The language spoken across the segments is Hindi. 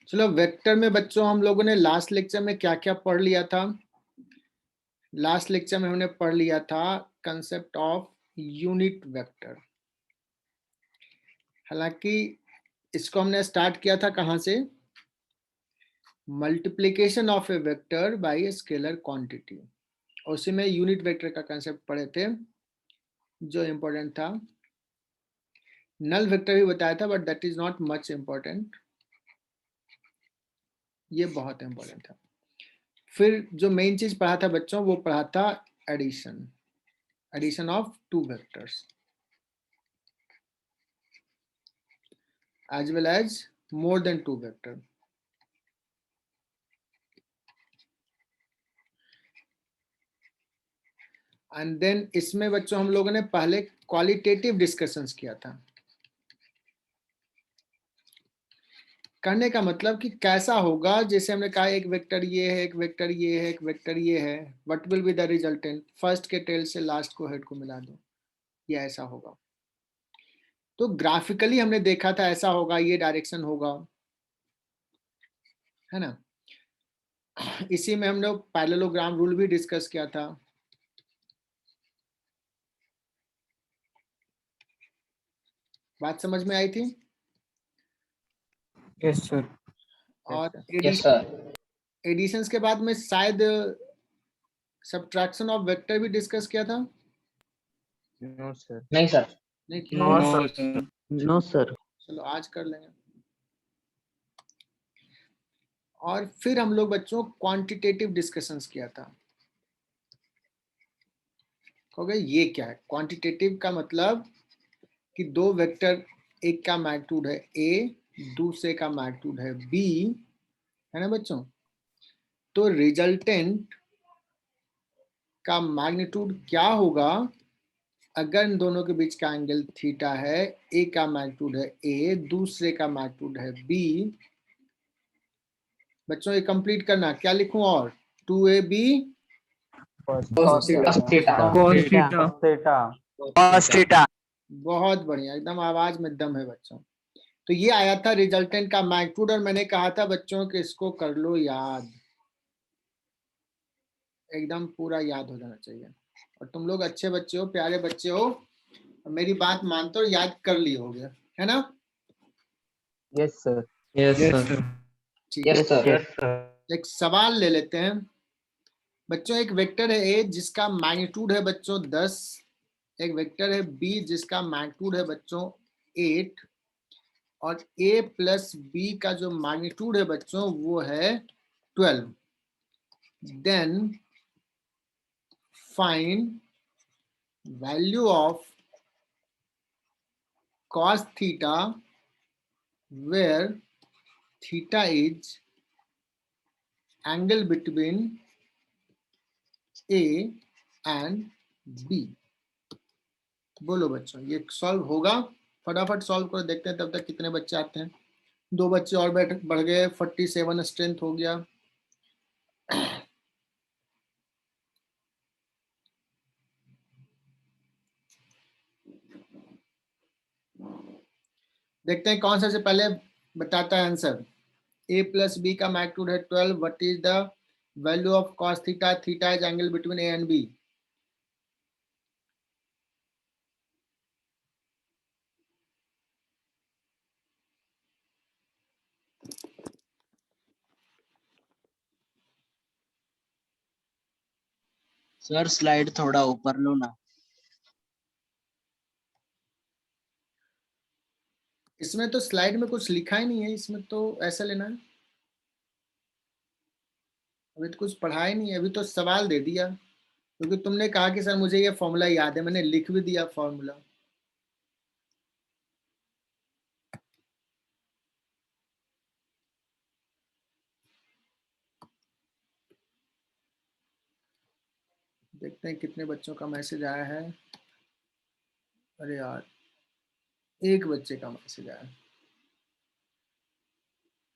चलो वेक्टर में बच्चों हम लोगों ने लास्ट लेक्चर में क्या क्या पढ़ लिया था। लास्ट लेक्चर में हमने पढ़ लिया था कंसेप्ट ऑफ यूनिट वेक्टर। हालांकि इसको हमने स्टार्ट किया था कहां से, multiplication of A vector by a scalar quantity. उसी में यूनिट वेक्टर का कंसेप्ट पढ़े थे जो इंपॉर्टेंट था। नल वेक्टर भी बताया था but that is not much important, ये बहुत इंपॉर्टेंट था। फिर जो मेन चीज पढ़ा था बच्चों वो पढ़ा था addition, addition of two vectors as well as more than two vector। And then इसमें बच्चों हम लोगों ने पहले क्वालिटेटिव डिस्कशंस किया था। करने का मतलब कि कैसा होगा, जैसे हमने कहा एक वेक्टर ये है, एक वेक्टर ये है, एक वेक्टर ये है, what will be the resultant, first के टेल से लास्ट को हेड को मिला दो, ये ऐसा होगा। तो ग्राफिकली हमने देखा था ऐसा होगा, ये डायरेक्शन होगा, है ना। इसी में हमने पैरेललोग्राम रूल भी डिस्कस किया था। बात समझ में आई थी? Yes sir. और यस सर। एडिशंस के बाद में शायद सब्ट्रैक्शन ऑफ वेक्टर भी डिस्कस किया था। No sir. नहीं सर। नहीं किया? No sir. चलो आज कर लेंगे। और फिर हम लोग बच्चों क्वांटिटेटिव डिस्कशंस किया था। कहोगे ये क्या है? क्वांटिटेटिव का मतलब कि दो वेक्टर, एक का मैग्नीट्यूड है ए, दूसरे का मैग्नीट्यूड है बी, है ना बच्चों। तो रिजल्टेंट का मैग्नीट्यूड क्या होगा अगर इन दोनों के बीच का एंगल थीटा है, ए का मैग्नीट्यूड है ए, दूसरे का मैग्नीट्यूड है बी। बच्चों ये कंप्लीट करना, क्या लिखूं और 2ab बहुत बढ़िया, एकदम आवाज में दम है बच्चों। तो ये आया था रिजल्टेंट का मैग्नीट्यूड, और मैंने कहा था बच्चों कि इसको कर लो याद, एकदम पूरा याद हो जाना चाहिए। और तुम लोग अच्छे बच्चे हो, प्यारे बच्चे हो, मेरी बात मानते हो, याद कर लिए होगे, है ना। Yes sir. Yes sir. ठीक यस है, सर। एक सवाल ले लेते हैं बच्चों। एक वेक्टर है ए जिसका मैग्नीट्यूड है बच्चों 10, एक वेक्टर है बी जिसका मैग्नीट्यूड है बच्चों 8, और a प्लस बी का जो मैग्नीट्यूड है बच्चों वो है 12। Then find value of cos theta where theta is angle between a and b। बोलो बच्चों ये सॉल्व होगा? फटाफट सॉल्व करो, देखते हैं तब तक कितने बच्चे आते हैं। 2 बच्चे और बढ़ गए, 47 स्ट्रेंथ हो गया। देखते हैं कौन सा से पहले बताता है आंसर। a प्लस बी का मैग्नीट्यूड है 12, what is the value of cos theta, theta is angle between a and b। Sir slide थोड़ा ऊपर लो ना। इसमें तो स्लाइड में कुछ लिखा ही नहीं है, इसमें तो ऐसा लेना है। अभी तो कुछ पढ़ा ही नहीं है, अभी तो सवाल दे दिया, क्योंकि तुमने कहा कि सर मुझे ये फॉर्मूला याद है, मैंने लिख भी दिया फॉर्मूला। देखते हैं कितने बच्चों का मैसेज आया है। अरे यार, एक बच्चे का मैसेज आया है,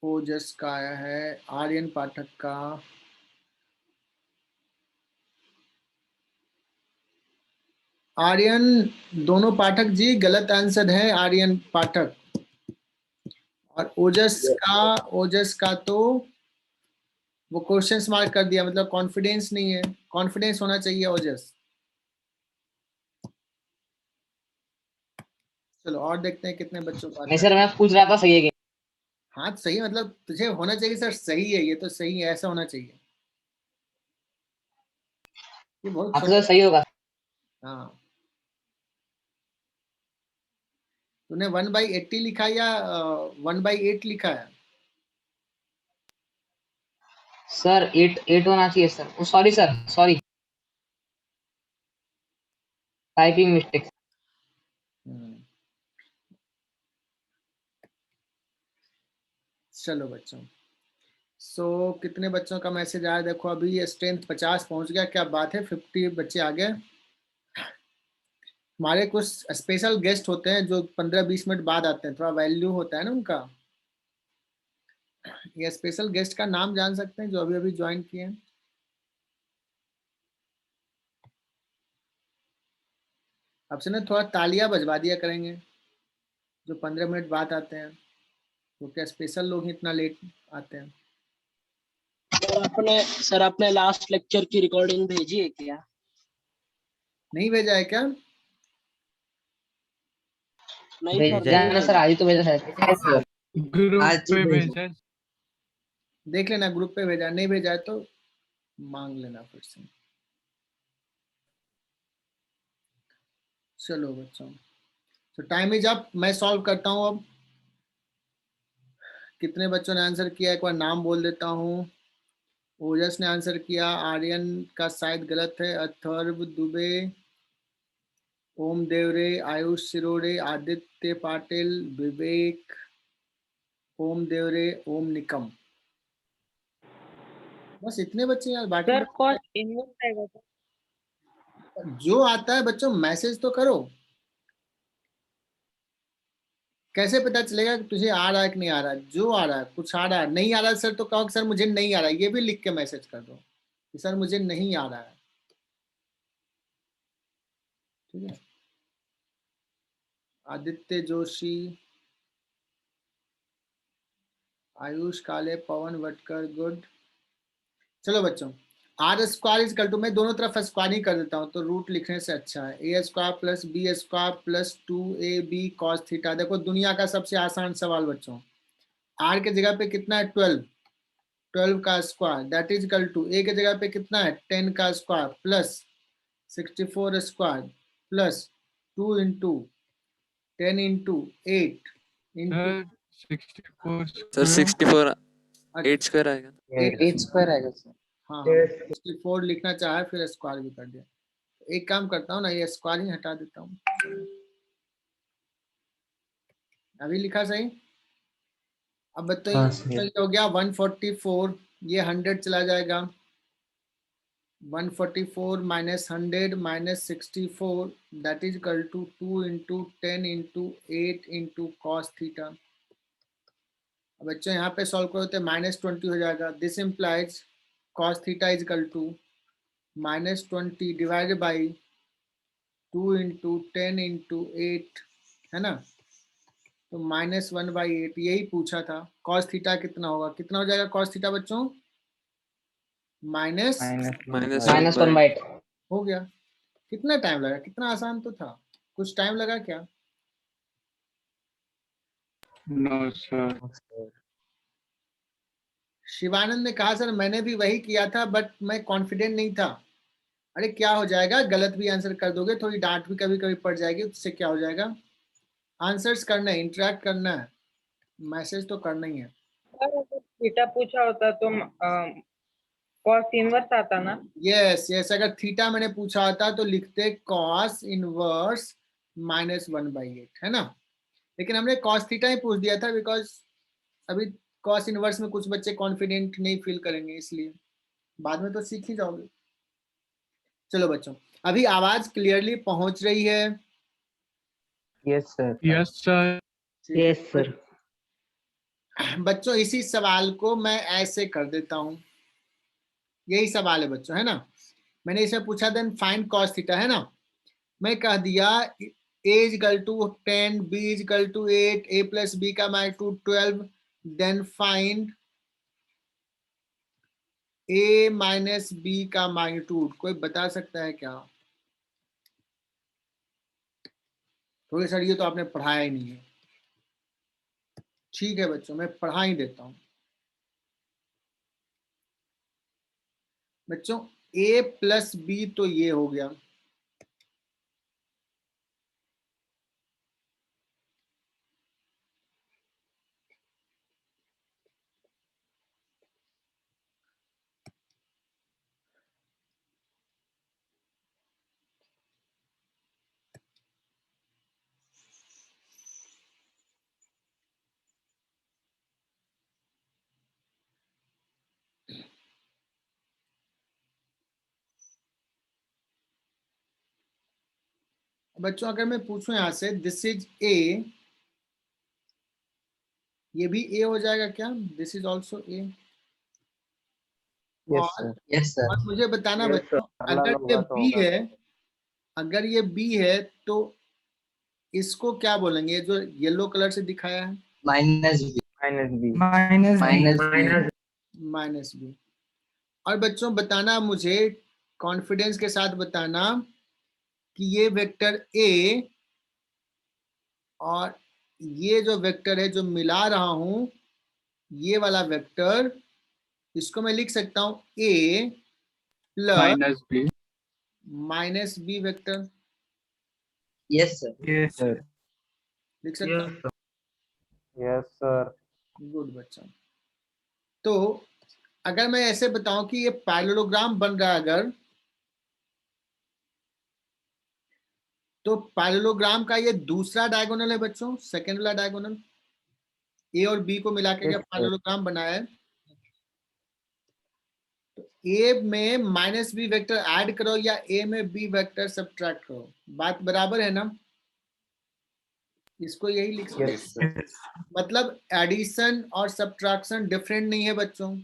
ओजस का आया है, आर्यन पाठक का, आर्यन, दोनों पाठक जी गलत आंसर है, आर्यन पाठक। और ओजस का तो वो क्वेश्चन मार्क कर दिया, मतलब कॉन्फिडेंस नहीं है, कॉन्फिडेंस होना चाहिए ओजस। चलो और देखते हैं कितने बच्चों को आता नहीं है। सर, मैं पूछ रहा था सही है कि हाँ सही, मतलब तुझे होना चाहिए सर सही है, ये तो सही है, ऐसा होना चाहिए। ये बहुत हाँ तो सर छोटा। सही होगा। हाँ, तूने 1/80 लिखा या 1/8 लिखा है? सर 8 होना चाहिए sir, sorry sir, sorry, typing mistake. हम्म, चलो बच्चों, कितने बच्चों का मैसेज आया देखो, अभी ये स्ट्रेंथ 50 पहुंच गया, क्या बात है, 50 बच्चे आ गए। हमारे कुछ स्पेशल गेस्ट होते हैं जो 15-20 मिनट बाद आते हैं, थोड़ा वैल्यू होता है ना उनका। ये स्पेशल गेस्ट का नाम जान सकते हैं जो अभी अभी ज्वाइन किए हैं? अब से ना थोड़ा तालियां बजवा दिया करेंगे जो 15 मिनट बाद आते हैं, तो क्या स्पेशल लोग ही इतना लेट आते हैं। सर आपने लास्ट लेक्चर की रिकॉर्डिंग भेजी है क्या? नहीं भेजा है क्या? नहीं सर, भेजा नहीं है ना सर, भेजा। आज ही तो भेजा सर। ग्रुप आज ही पे भेजा। भेजा। देख लेना ग्रुप पे भेजा, नहीं भेजा है तो मांग लेना फिर से। चलो बच्चों, तो टाइम इज अप, मैं सॉल्व करता हूँ अब। कितने बच्चों ने आंसर किया, एक बार नाम बोल देता हूँ। ओजस ने आंसर किया, आर्यन का शायद गलत है, अथर्व दुबे, ओम देवरे, आयुष सिरोड़े, आदित्य पाटिल, विवेक, ओम देवरे, ओम निकम, बस इतने बच्चे यार, बाकी सर कॉस्ट इनवर्स आएगा सर। जो आता है बच्चों मैसेज तो करो। कैसे पता चलेगा कि तुझे आ रहा है कि नहीं आ रहा है? जो आ रहा है, कुछ आ रहा है, नहीं आ रहा है सर तो कहो कि सर मुझे नहीं आ रहा है, ये भी लिख के मैसेज कर दो कि सर मुझे नहीं आ रहा है। ठीक है, आदित्य जोशी, आयुष काले, पवन वटकर, गुड। चलो बच्चों, R square is equal to, मैं दोनों तरफ स्क्वायर ही कर देता हूँ तो रूट लिखने से अच्छा है, a square plus b square plus 2ab cos theta. देखो दुनिया का सबसे आसान सवाल बच्चों, आर के जगह पे कितना है 12 का square that is equal to, a के जगह पे कितना है 10 का square plus 64 square plus 2 into 10 into 8 into, sir 64 sir 64 अच्छा 8 स्क्वायर आएगा। 8 स्क्वायर आएगा सर। हाँ हाँ, 64 लिखना चाहे फिर स्क्वायर भी कर दिया। एक काम करता हूँ ना, ये स्क्वायर ही हटा देता हूँ, अभी लिखा सही। अब बताइए, हाँ सही। ये हो गया 144, ये 100 चला जाएगा, 144 minus 100 minus 64 that is equal to 2 into 10 into 8 into cos theta. अब बच्चों यहाँ पे सॉल्व करो तो -20 हो जाएगा, this implies cos theta is equal to -20 divided by 2 into 10 into 8, है ना, तो -1/8, यही पूछा था। कॉस थीटा कितना होगा, कितना हो जाएगा कॉस थीटा बच्चों, माइनस, माइनस माइनस 1/8। हो गया। कितना टाइम लगा, कितना आसान तो था, कुछ टाइम लगा क्या? No sir. शिवानंद ने कहा सर मैंने भी वही किया था बट मैं कॉन्फिडेंट नहीं था। अरे क्या हो जाएगा, गलत भी आंसर कर दोगे, थोड़ी डांट भी कभी कभी पड़ जाएगी, उससे क्या हो जाएगा, आंसर्स करना है, इंटरेक्ट करना है, मैसेज तो करना ही है। सर अगर थीटा पूछा होता तो कॉस्ट इनवर्स आता ना। यस यस, अगर थीटा मैंने पूछा होता तो लिखते कॉस इनवर्स -1/8, है ना, लेकिन हमने कॉस थीटा ही पूछ दिया था बिकॉज अभी कॉस इनवर्स में कुछ बच्चे कॉन्फिडेंट नहीं फील करेंगे, इसलिए बाद में तो सीख ही जाओगे। चलो बच्चों, अभी आवाज क्लियरली पहुंच रही है? Yes sir. Yes sir. Yes sir. बच्चों इसी सवाल को मैं ऐसे कर देता हूं, यही सवाल है बच्चों, है ना, मैंने इसे पूछा देन फाइंड कॉस थीटा, है ना, मैं कह दिया A is equal to 10, B is equal to 8, A plus B का magnitude 12, then find A minus B का मैग्नीट्यूड। कोई बता सकता है क्या? थोड़े सर ये तो आपने पढ़ाया ही नहीं है। ठीक है बच्चों, मैं पढ़ा ही देता हूं। बच्चों A प्लस B तो ये हो गया, बच्चों अगर मैं पूछूं यहां से दिस इज A, ये भी A हो जाएगा क्या? This is also A। Yes और सर। Yes sir. और मुझे बताना Yes, बच्चों, sir. अगर होगा ये तो B होगा। है, अगर ये B है तो इसको क्या बोलेंगे? जो येलो कलर से दिखाया है minus B. Minus B. Minus minus B। और बच्चों बताना मुझे, कॉन्फिडेंस के साथ बताना कि ये वेक्टर A और ये जो वेक्टर है जो मिला रहा हूं, ये वाला वेक्टर, इसको मैं लिख सकता हूं A plus minus B. Minus B vector, yes sir. Yes sir. लिख सकता हूं। Yes sir. गुड बच्चा। तो अगर मैं ऐसे बताऊं कि ये पैरेललोग्राम बन रहा है अगर, तो पैरेललोग्राम का ये दूसरा डायगोनल है बच्चों, सेकेंड वाला डायगोनल। ए और बी को मिला के Yes, जब sir. पैरेललोग्राम बनाया है, तो ए में माइनस बी वेक्टर ऐड करो या ए में बी वेक्टर सब्ट्रैक्ट करो, बात बराबर है ना? इसको यही लिख सकते Yes, sir. मतलब एडिशन और सब्ट्रैक्शन डिफरेंट नहीं है बच्चों।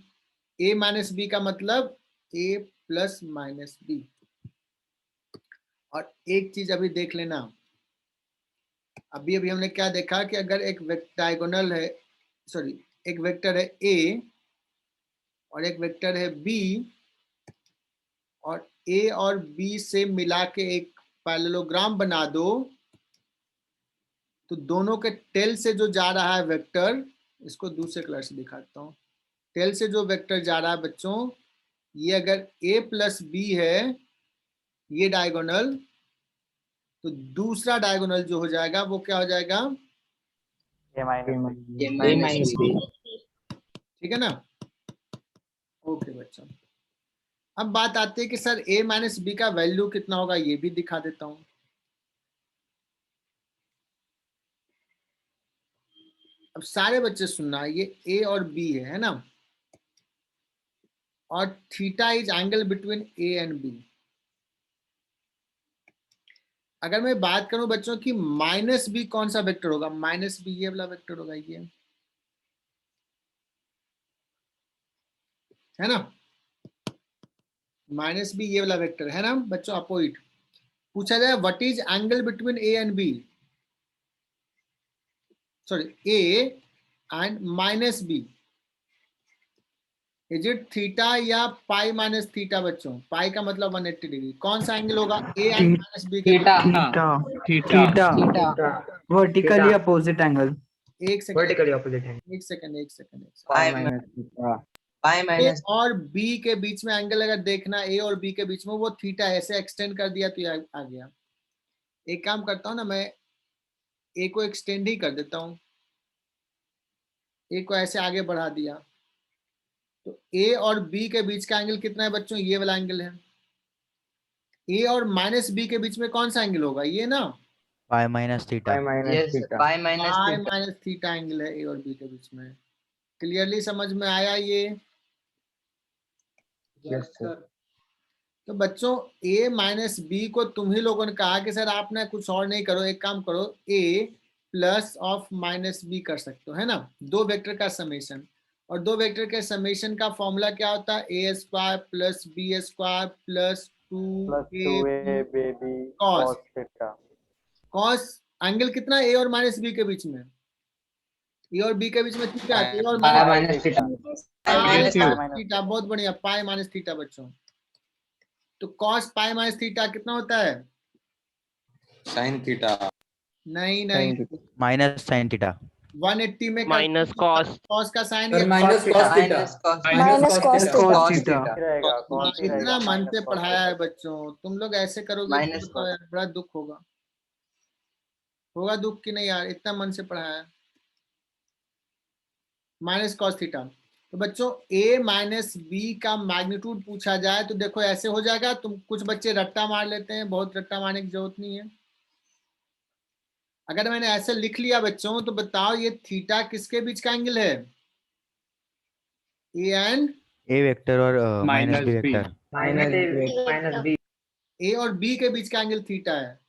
ए माइनस बी का मतलब ए प्लस माइनस बी। और एक चीज अभी देख लेना, अभी अभी हमने क्या देखा कि अगर एक डायगोनल है, सॉरी एक वेक्टर है ए और एक वेक्टर है बी, और ए और बी से मिला के एक पैरेललोग्राम बना दो, तो दोनों के टेल से जो जा रहा है वेक्टर, इसको दूसरे कलर से दिखाता हूँ। टेल से जो वेक्टर जा रहा है बच्चों, ये अगर a प्लस बी है ये डायगोनल, तो दूसरा डायगोनल जो हो जाएगा वो क्या हो जाएगा? A minus B. A minus B. ठीक है ना? ओके बच्चों, अब बात आती है कि सर a माइनस बी का वैल्यू कितना होगा, ये भी दिखा देता हूं। अब सारे बच्चे सुनना, ये a और b है ना, और theta is angle between a and b। अगर मैं बात करूं बच्चों कि माइनस बी कौन सा वेक्टर होगा, माइनस बी ये वाला वेक्टर होगा, ये है ना, माइनस बी ये वाला वेक्टर है ना बच्चों, अपोजिट। पूछा जाए what is angle between A and B, sorry A and minus B, is it theta या पाई माइनस थीटा? बच्चों पाई का मतलब 180 डिग्री, कौन सा एंगल होगा ए एंड माइनस बी के? Theta. Theta. Theta. Vertically opposite angle. एक सेकंड, वर्टिकली अपोजिट है। एक सेकंड, एक सेकंड। पाई Minus theta. पाई ए माइनस और बी के बीच में एंगल अगर देखना, ए और बी के बीच में, वो थीटा है, ऐसे एक्सटेंड कर दिया तो ये आ गया। एक काम करता हूं ना, मैं ए को एक्सटेंड ही कर देता हूं, ए को ऐसे आगे बढ़ा दिया, तो ए और बी के बीच का एंगल कितना है बच्चों? ये वाला एंगल है। ए और माइनस बी के बीच में कौन सा एंगल होगा? ये ना, pi minus theta. Pi minus yes theta. Pi minus pi theta. Minus theta angle है ए और बी के बीच में। क्लियरली समझ में आया ये? Yes, sir. तो बच्चों a माइनस बी को तुम ही लोगों ने कहा कि सर आपने कुछ और नहीं करो, एक काम करो a plus of minus B कर सकते हो, है ना, दो वेक्टर का समेशन। और दो वेक्टर के समेशन का फॉर्मूला क्या होता है? A square plus b square plus 2 Plus 2a baby cos। cos theta. Cos angle कितना ए और माइनस बी के बीच में, ए और बी के बीच में थीटा, ए और पाई माइनस माइनस थीटा। पाई Negative. माइनस थीटा, बहुत बढ़िया, पाई माइनस थीटा बच्चों। तो कॉस पाई माइनस थीटा कितना होता है? Sine theta. नहीं नहीं, माइनस साइन थीटा। 180 में माइनस कॉस। कॉस का sine sir minus cos theta. Minus cos theta. cos theta. रहेगा कौन सी रहेगा इतना मन से minus cos पढ़ाया है theta। बच्चों, तुम लोग ऐसे करोगे Minus तो यार बड़ा दुख होगा। होगा दुख कि नहीं यार, इतना मन से पढ़ाया है। Minus cos theta. तो बच्चों a माइनस बी का मैग्नीट्यूड पूछा जाए तो देखो ऐसे हो जाएगा। तुम कुछ बच्चे रट्टा मार लेते हैं, बहुत रट्टा मारने की जरूरत नहीं है। अगर मैंने ऐसे लिख लिया बच्चों तो बताओ ये थीटा किसके बीच का एंगल है? ए एंड ए वेक्टर और minus Minus b B. Vector. Minus b. A और बी के बीच का एंगल थीटा है।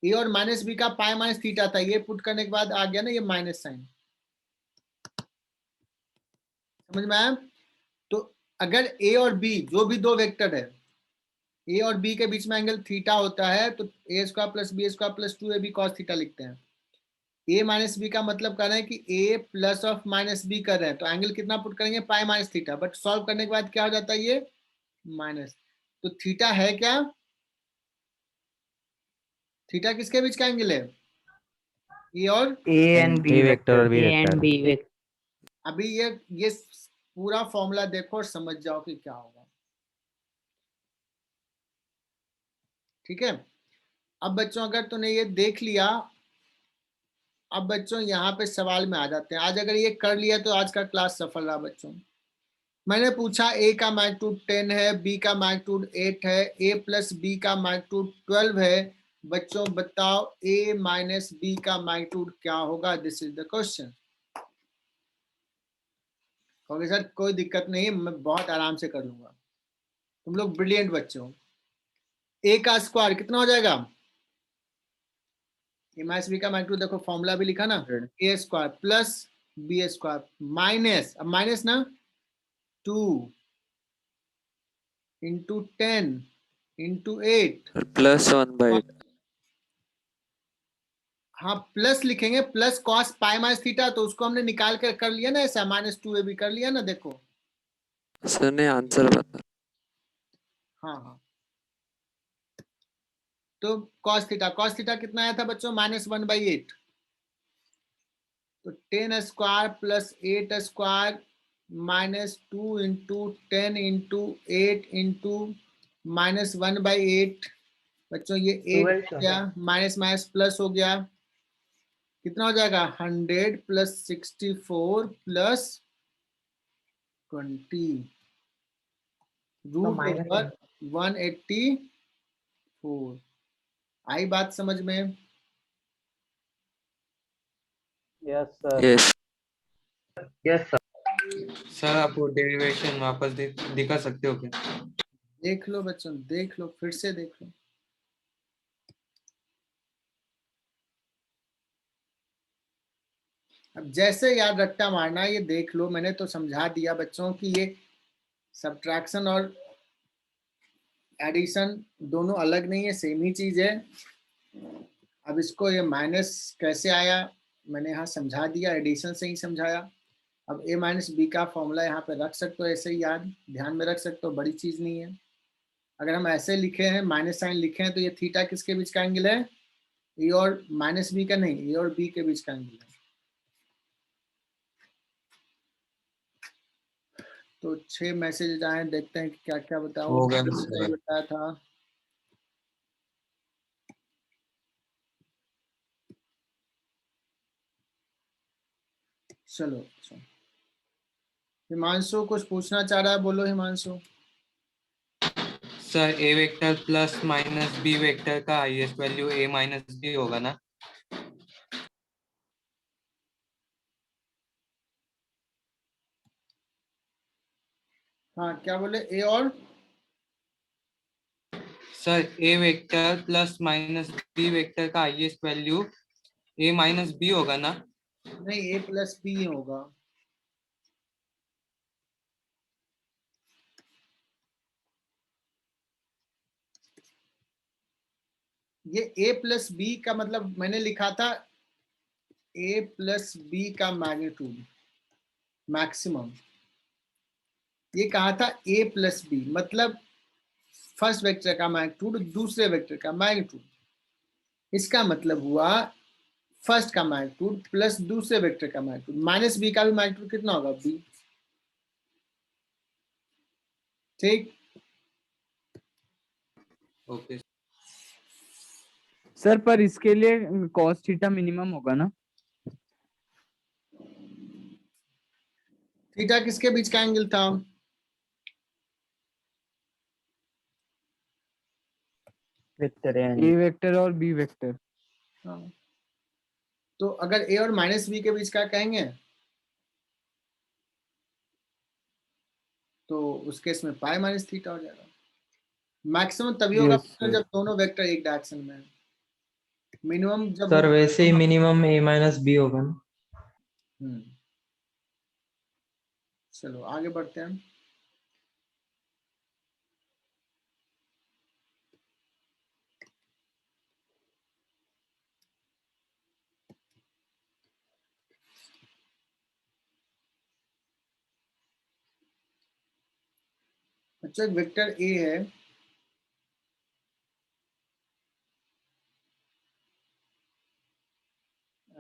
ए और माइनस बी का पाई माइनस थीटा था, ये पुट करने के बाद आ गया ना ये माइनस साइन। समझ में आया? तो अगर ए और बी जो भी दो वेक्टर है, ए और बी के बीच में एंगल थीटा होता है तो a square plus b square plus 2ab cos theta लिखते हैं। ए माइनस बी का मतलब कर रहे हैं कि ए प्लस ऑफ माइनस बी कर रहे हैं, तो एंगल कितना पुट करेंगे? Pi minus theta. But solve करने के बाद क्या हो जाता है? ये माइनस। तो थीटा है क्या? थीटा किसके बीच का एंगल है? ए और ए एंड बी वेक्टर और बी वेक्टर। अभी ये पूरा फॉर्मूला देखो और समझ जाओ कि क्या होगा। ठीक है, अब बच्चों अगर तूने ये देख लिया, अब बच्चों यहाँ पे सवाल में आ जाते हैं। आज अगर ये कर लिया तो आज का क्लास सफल रहा बच्चों। मैंने पूछा ए का मैग्नीट्यूड 10 है, बी का मैग्नीट्यूड 8 है, ए प्लस बी का मैग्नीट्यूड 12 है। बच्चों बताओ ए माइनस बी का मैग्नीट्यूड क्या होगा? This is the question. कहोगे सर कोई दिक्कत नहीं, मैं बहुत आराम से कर लूंगा। तुम लोग ब्रिलियंट बच्चे हो। ए का स्क्वायर कितना हो जाएगा? ए माइनस बी का मैग्नीट्यूड देखो, फॉर्मूला भी लिखा ना, a square plus b square minus, अब माइनस ना 2 इंटू 10 इंटू 8 +1/8। हाँ प्लस लिखेंगे, plus cos pi minus theta, तो उसको हमने निकाल कर लिया ना ऐसा, -2ab कर लिया ना। देखो सर ने आंसर बता। हाँ हाँ, तो कॉस थीटा कितना आया था बच्चों? -1/8। तो 10 square plus 8 square -2 into 10 into 8 into -1/8। बच्चों ये 8 हो गया, माइनस माइनस प्लस हो गया, कितना हो जाएगा? 100 प्लस 64 प्लस 20 रूट ओवर 184। आई बात समझ में? Yes sir. Yes yes sir. Sir, आप वो डेरिवेशन वापस दिखा सकते हो क्या? देख लो बच्चों, देख लो, फिर से देख लो। अब जैसे याद रट्टा मारना ये देख लो, मैंने तो समझा दिया बच्चों कि ये सब्ट्रैक्शन और एडिशन दोनों अलग नहीं है, सेम ही चीज है। अब इसको ये माइनस कैसे आया मैंने यहाँ समझा दिया, एडिशन से ही समझाया। अब a माइनस बी का फॉर्मूला यहाँ पे रख सकते हो, ऐसे ही याद ध्यान में रख सकते हो, बड़ी चीज नहीं है। अगर हम ऐसे लिखे हैं, माइनस साइन लिखे हैं, तो ये थीटा किसके बीच का एंगल है? ए और माइनस बी का नहीं, ए और बी के बीच का एंगल है। तो 6 मैसेज आए, देखते हैं कि क्या क्या बताओ। हो गया सही बताया था। चलो अच्छा, हिमांशु कुछ पूछना चाह रहा है, बोलो Himanshu. Sir a vector plus minus b vector का highest value a minus b होगा ना? हाँ क्या बोले? ए और sir a vector plus minus b vector का highest value a minus b होगा ना? नहीं, ए प्लस बी होगा। ये a प्लस बी का मतलब मैंने लिखा था a प्लस बी का मैग्नीट्यूड मैक्सिमम, ये कहा था a प्लस बी मतलब फर्स्ट वेक्टर का मैग्नीट्यूड दूसरे वेक्टर का मैग्नीट्यूड। इसका मतलब हुआ फर्स्ट का मैग्नीट्यूड प्लस दूसरे वेक्टर का मैग्नीट्यूड, माइनस बी का भी मैग्नीट्यूड कितना होगा बी। ठीक, ओके सर पर इसके लिए कॉस थीटा मिनिमम होगा ना? थीटा किसके बीच का एंगल था? वेक्टर ए वेक्टर और बी वेक्टर। हाँ। तो अगर a और माइनस बी के बीच का कहेंगे तो उस केस में पाई माइनस थीटा हो जाएगा। मैक्सिमम तभी होगा यस सर। जब दोनों वेक्टर एक डायरेक्शन में है, मिनिमम जब सर होगा वैसे ही मिनिमम a माइनस बी होगा ना। हम्म, चलो आगे बढ़ते हैं। अच्छा, एक वेक्टर a है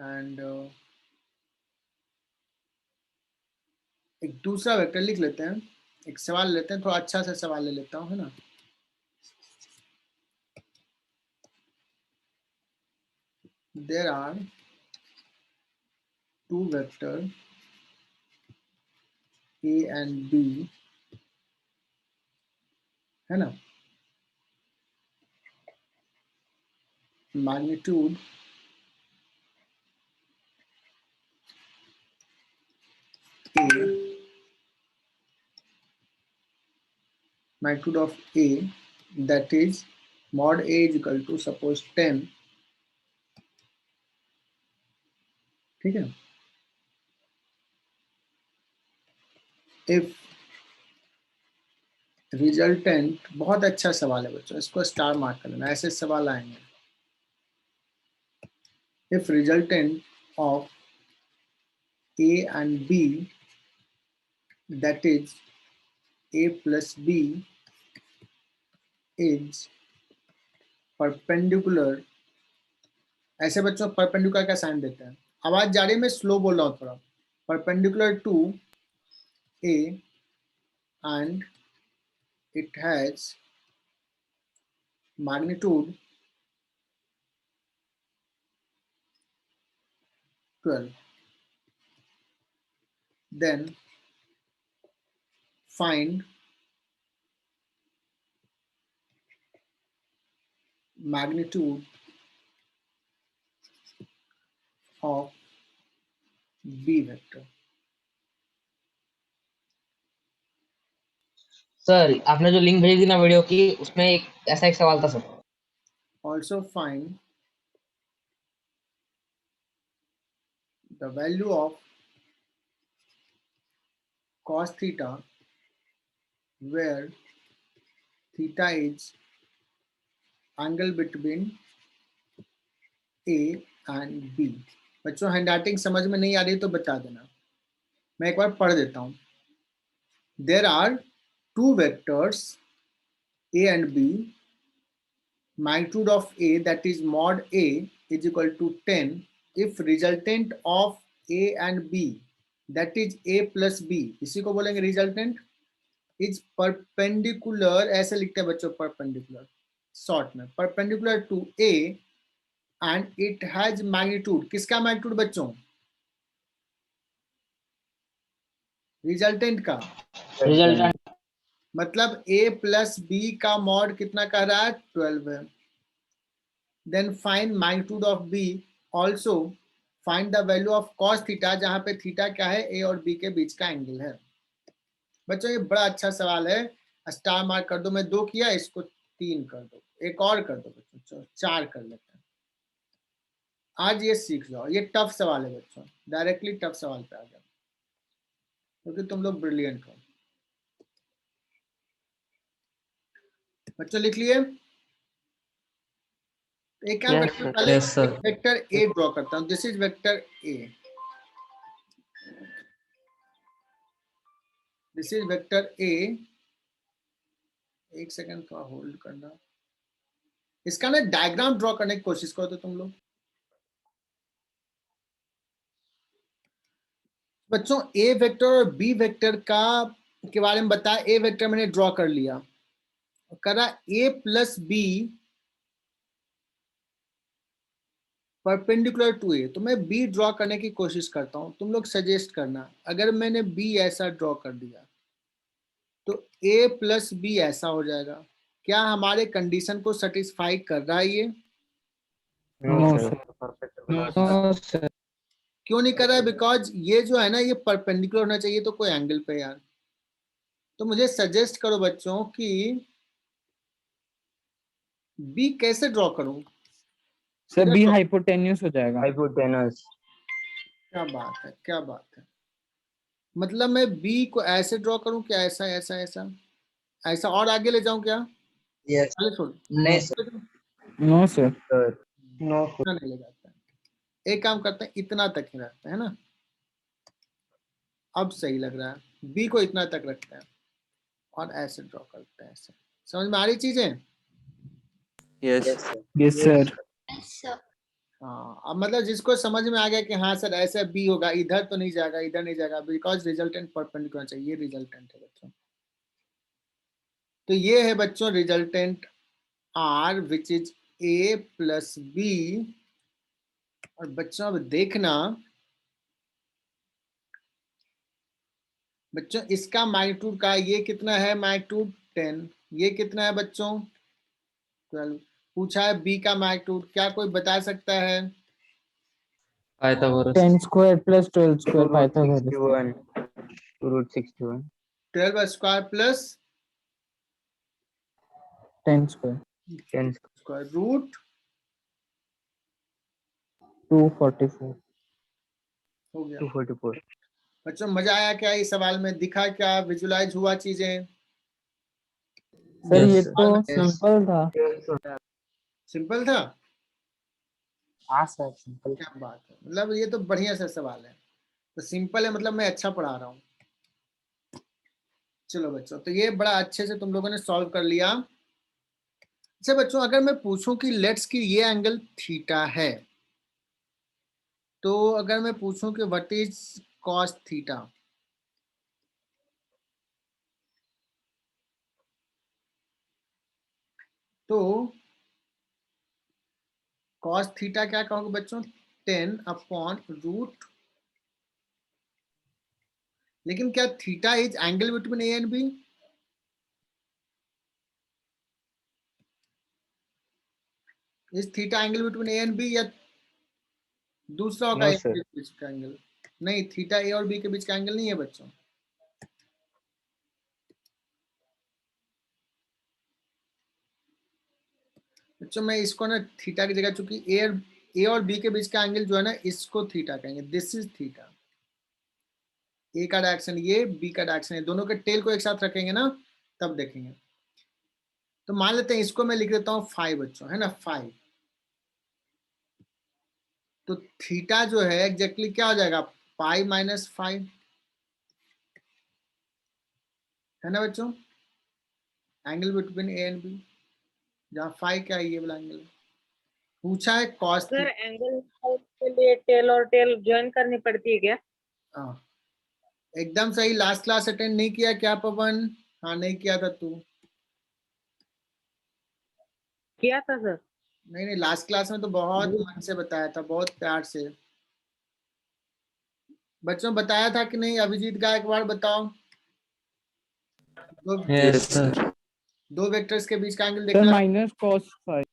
एंड एक दूसरा वेक्टर लिख लेते हैं, एक सवाल लेते हैं, थोड़ा अच्छा सा सवाल ले लेता हूँ, है ना। There are two vector a and b, है ना, magnitude a, magnitude of a, that is mod a is equal to suppose 10, ठीक है। इफ रिजल्टेंट, बहुत अच्छा सवाल है बच्चों, इसको स्टार मार्क कर लेना, ऐसे सवाल आएंगे। If resultant of a and b, that is a plus b is perpendicular, ऐसे बच्चों परपेंडिकुलर का साइन देते हैं, आवाज जा रही है, मैं स्लो बोल रहा हूँ थोड़ा, perpendicular to a and it has magnitude 12, then find magnitude of b vector। Sir आपने जो लिंक भेजी थी ना वीडियो की, उसमें एक सवाल था sir. Also find the value of cos theta where theta is angle between a and b। बच्चों हैंडराइटिंग समझ में नहीं आ रही तो बता देना, मैं एक बार पढ़ देता हूँ। There are two vectors a and b, magnitude of a that is mod a is equal to 10 if resultant of a and b that is a plus b, इसी को बोलेंगे रिजल्टेंट, इज परपेंडिकुलर, ऐसे लिखते हैं बच्चों परपेंडिकुलर शॉर्ट में, perpendicular to A and it has magnitude, किसका मैग्नीट्यूड बच्चों? रिजल्टेंट का, रिजल्टेंट मतलब a प्लस बी का मॉड कितना कह रहा है? 12 है। Then find magnitude of b, also find the value of cos theta, जहां पे थीटा क्या है? a और b के बीच का एंगल है। बच्चों ये बड़ा अच्छा सवाल है, स्टार मार्क कर दो, मैं 2 किया, इसको 3 कर दो, एक और कर दो बच्चों, 4 कर लेते हैं। आज ये सीख जाओ, ये टफ सवाल है बच्चों, डायरेक्टली टफ सवाल पे आ जाओ क्योंकि तुम लोग ब्रिलियंट हो। बच्चों लिख लिए? तो एक काम Yes, करते हैं, sir. पहले Yes, sir. Vector A draw करता हूँ. This is vector A, this is vector A. एक सेकंड का होल्ड करना. इसका ना डायग्राम ड्रॉ करने की कोशिश करो तो तुम लोग बच्चों. ए वेक्टर और बी वेक्टर का के बारे में बताया. ए वेक्टर मैंने ड्रॉ कर लिया, करा ए प्लस बी परपेंडिकुलर टू ए. तो मैं बी ड्रॉ करने की कोशिश करता हूं, तुम लोग सजेस्ट करना. अगर मैंने बी ऐसा ड्रॉ कर दिया तो ए प्लस बी ऐसा हो जाएगा. क्या हमारे कंडीशन को सेटिस्फाई कर रहा है ये? No sir. No sir. क्यों नहीं कर रहा है? बिकॉज ये जो है ना, ये परपेंडिकुलर होना चाहिए तो कोई एंगल पे यार. तो मुझे सजेस्ट करो बच्चों कि बी कैसे ड्रॉ करूं. सर बी हाइपोटेन्यूस हो जाएगा. Hypotenuse. क्या बात है, क्या बात है. मतलब मैं बी को ऐसे ड्रॉ करूं क्या? ऐसा ऐसा ऐसा ऐसा और आगे ले जाऊं क्या? Yes. पहले छोड़. नहीं sir. No sir. No. इतना नहीं ले जाता है. एक काम करते हैं, इतना तक ही रखते हैं ना. अब सही लग रहा है. बी को इतना तक रखते हैं और ऐसे ड्रॉ करते हैं. ऐसे समझ में आ रही चीजें? Yes. Yes sir. हाँ, अब मतलब जिसको समझ में आ गया कि हाँ सर ऐसे बी होगा, इधर तो नहीं जाएगा, इधर नहीं जाएगा, बिकॉज रिजल्टेंट परपेंडिकुलर चाहिए. रिजल्टेंट है बच्चों. तो ये है बच्चों resultant R which is A plus B. और बच्चों अब देखना बच्चों, इसका मैग्नीट्यूड का ये कितना है? मैग्नीट्यूड 10. ये कितना है बच्चों? 12. पूछा है बी का मैग्नीट्यूड. क्या कोई बता सकता है? Pythagoras. 10 square plus 12 square Root Pythagoras. 61. Root 61. 12 square plus 10 square 10 square root 244. हो गया. 244. बच्चों मजा आया क्या इस सवाल में? दिखा क्या? विजुलाइज हुआ चीजें? सर Yes, ये sir. तो Yes. सिंपल था. सिंपल था. हाँ सर सिंपल. क्या बात है, मतलब ये तो बढ़िया सा सवाल है. तो सिंपल है मतलब मैं अच्छा पढ़ा रहा हूँ. चलो बच्चों, तो ये बड़ा अच्छे से तुम लोगों ने सॉल्व कर लिया. अच्छा बच्चों, अगर मैं पूछूं कि लेट्स की ये एंगल थीटा है, तो अगर मैं पूछूं कि व्हाट इज कॉस थीटा, तो कॉस थीटा क्या कहोगे बच्चों? 10/रूट. लेकिन क्या theta is angle between A and B? Is theta angle between A and B, या दूसरा होगा No, ए sir. के बीच का एंगल? नहीं, थीटा ए और बी के बीच का एंगल नहीं है बच्चों. बच्चों मैं इसको ना थीटा की जगह, चूंकि ए और बी के बीच का एंगल जो है ना, इसको थीटा कहेंगे. This is theta. ए का डायरेक्शन ये, बी का डायरेक्शन ये, दोनों के टेल को एक साथ रखेंगे ना, तब देखेंगे. तो मान लेते हैं इसको मैं लिख देता हूँ 5 बच्चों, है ना, 5. तो थीटा जो है एग्जैक्टली क्या हो जाएगा? पाई माइनस 5, है ना बच्चों? Angle between A and B, जहाँ 5 क्या है? ये वाला एंगल. पूछा है कॉस सर एंगल के लिए टेल और टेल ज्वाइन करनी पड़ती है क्या? हाँ एकदम सही. लास्ट क्लास अटेंड नहीं किया क्या पवन? हाँ नहीं किया था तू. किया था सर. नहीं, लास्ट क्लास में तो बहुत मन से बताया था, बहुत प्यार से. बच्चों बताया था कि नहीं? अभिजीत गायकवाड़ बताओ. Yes, sir. दो वेक्टर्स के बीच का एंगल सर देखना. Minus cos 5.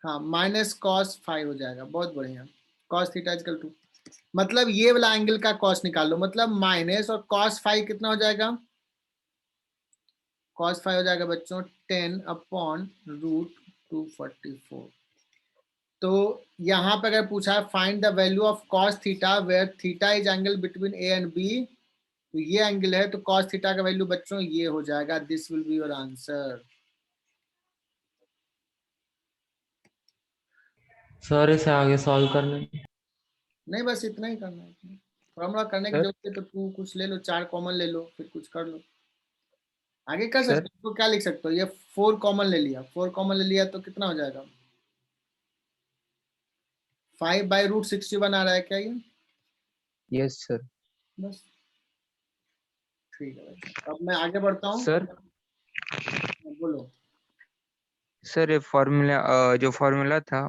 हाँ माइनस कॉस 5 हो जाएगा. बहुत बढ़िया. कॉस थीटा इक्वल टू, मतलब ये वाला एंगल का कॉस निकाल लो. मतलब माइनस और कॉस 5 कितना हो जाएगा? कॉस 5 हो जाएगा बच्चों 10/√244. तो यहाँ पे अगर पूछा है find the value of cos theta where theta is angle between A and B, तो ये एंगल है, तो कॉस थीटा का वैल्यू बच्चों ये हो जाएगा. This will be your answer. Sir इसे आगे सॉल्व करने नहीं, बस इतना ही करना है। फॉर्मूला करने की सर? जरूरत है तो तू कुछ ले लो, 4 कॉमन ले लो, फिर कुछ कर लो। आगे कर सर? सकते हो तो क्या लिख सकते हो, ये 4 कॉमन ले लिया, 4 कॉमन ले लिया तो कितना हो जाएगा, 5/√61 आ रहा है क्या ये? Yes sir. बस ठीक है बच्चा। अब मैं आगे बढ़ता हूँ। सर? बोलो। सर ये फॉर्मूला जो फॉर्मूला था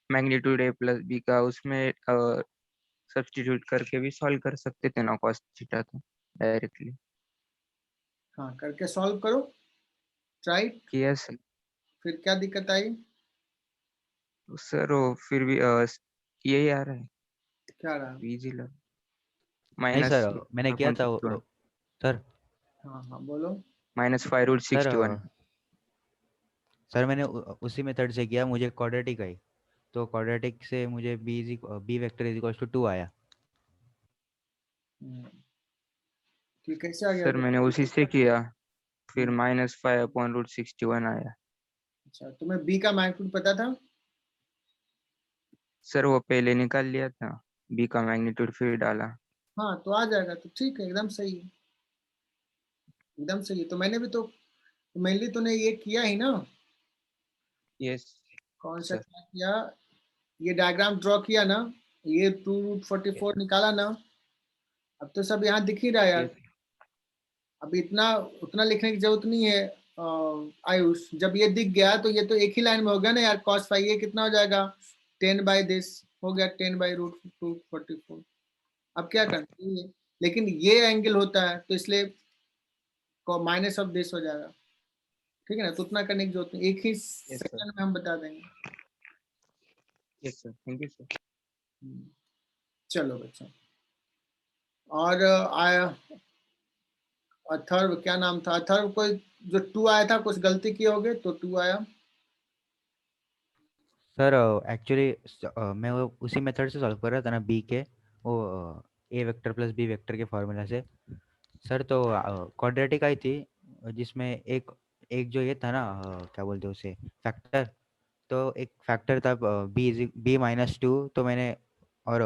मैग्नीट्यूड a प्लस बी का, उसमें सब्स्टिट्यूट करके भी सॉल्व कर सकते थे ना कॉस थीटा तो डायरेक्टली। हाँ, करके सॉल्व करो, ट्राई। किया सर। फिर क्या दिक्कत आई? सर वो फिर भी यही आ रहा है, क्या रहा? इजी लग नहीं माइनस सर, मैंने किया था सर। हाँ हाँ बोलो। माइनस 5√61। सर मैंने उसी मेथड से किया, मुझे क्वाड्रेटिक आई, तो क्वाड्रेटिक से मुझे B vector is equal to 2 आया। ठीक, कैसे आ गया? सर मैंने उसी से किया, फिर हम्म, -5/√61 आया। अच्छा, तुम्हें बी का मैग्नीट्यूड पता था? सर वो पहले निकाल लिया था, बी का मैग्नीट्यूड फिर डाला। हाँ तो आ जाएगा, तो ठीक है, एकदम सही है, एकदम सही है। तो मैंने भी तो मेनली तूने ये किया ही ना। यस कौन सा सर। क्या किया? ये डायग्राम ड्रॉ किया ना, ये 2√44 निकाला ना। अब तो सब यहाँ दिख ही रहा है यार। यस अब इतना उतना लिखने की जरूरत नहीं है। आयुष, जब ये दिख गया तो ये तो एक ही लाइन में हो गया ना यार। cos फाई ये कितना हो जाएगा, 10/this हो गया, 10/√244। अब क्या करना है ये, लेकिन ये एंगल होता है तो इसलिए माइनस ऑफ दिस हो जाएगा। ठीक है ना, तो उतना करने की जरूरत नहीं, एक ही यस सर। सेकंड में हम बता देंगे। Yes sir, thank you sir. चलो बच्चों, और आया अथर्व, क्या नाम था अथर्व, कोई जो 2 आया था कुछ गलती किए होगे तो 2 आया। सर एक्चुअली मैं वो उसी मेथड से सॉल्व कर रहा था ना, बी के वो ए वेक्टर प्लस बी वेक्टर के फॉर्मूला से। सर तो क्वाड्रेटिक आई थी, जिसमें एक एक जो ये था ना, क्या बोलते हैं उसे, फैक्टर। तो एक फैक्टर था b-2, तो मैंने और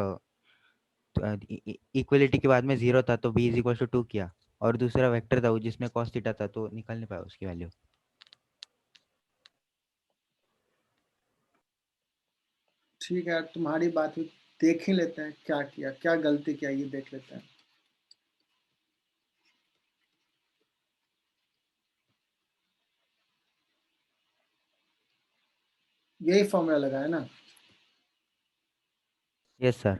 इक्वलिटी के बाद में 0 था तो b इज इक्वल टू 2 किया, और दूसरा वेक्टर था वो जिसमें cos थीटा था, तो निकाल नहीं पाया उसकी वैल्यू। ठीक है यार, तुम्हारी बात भी देख ही लेते हैं, क्या किया, क्या गलती किया, ये देख लेते हैं। यही फॉर्मूला लगाया ना। Yes sir.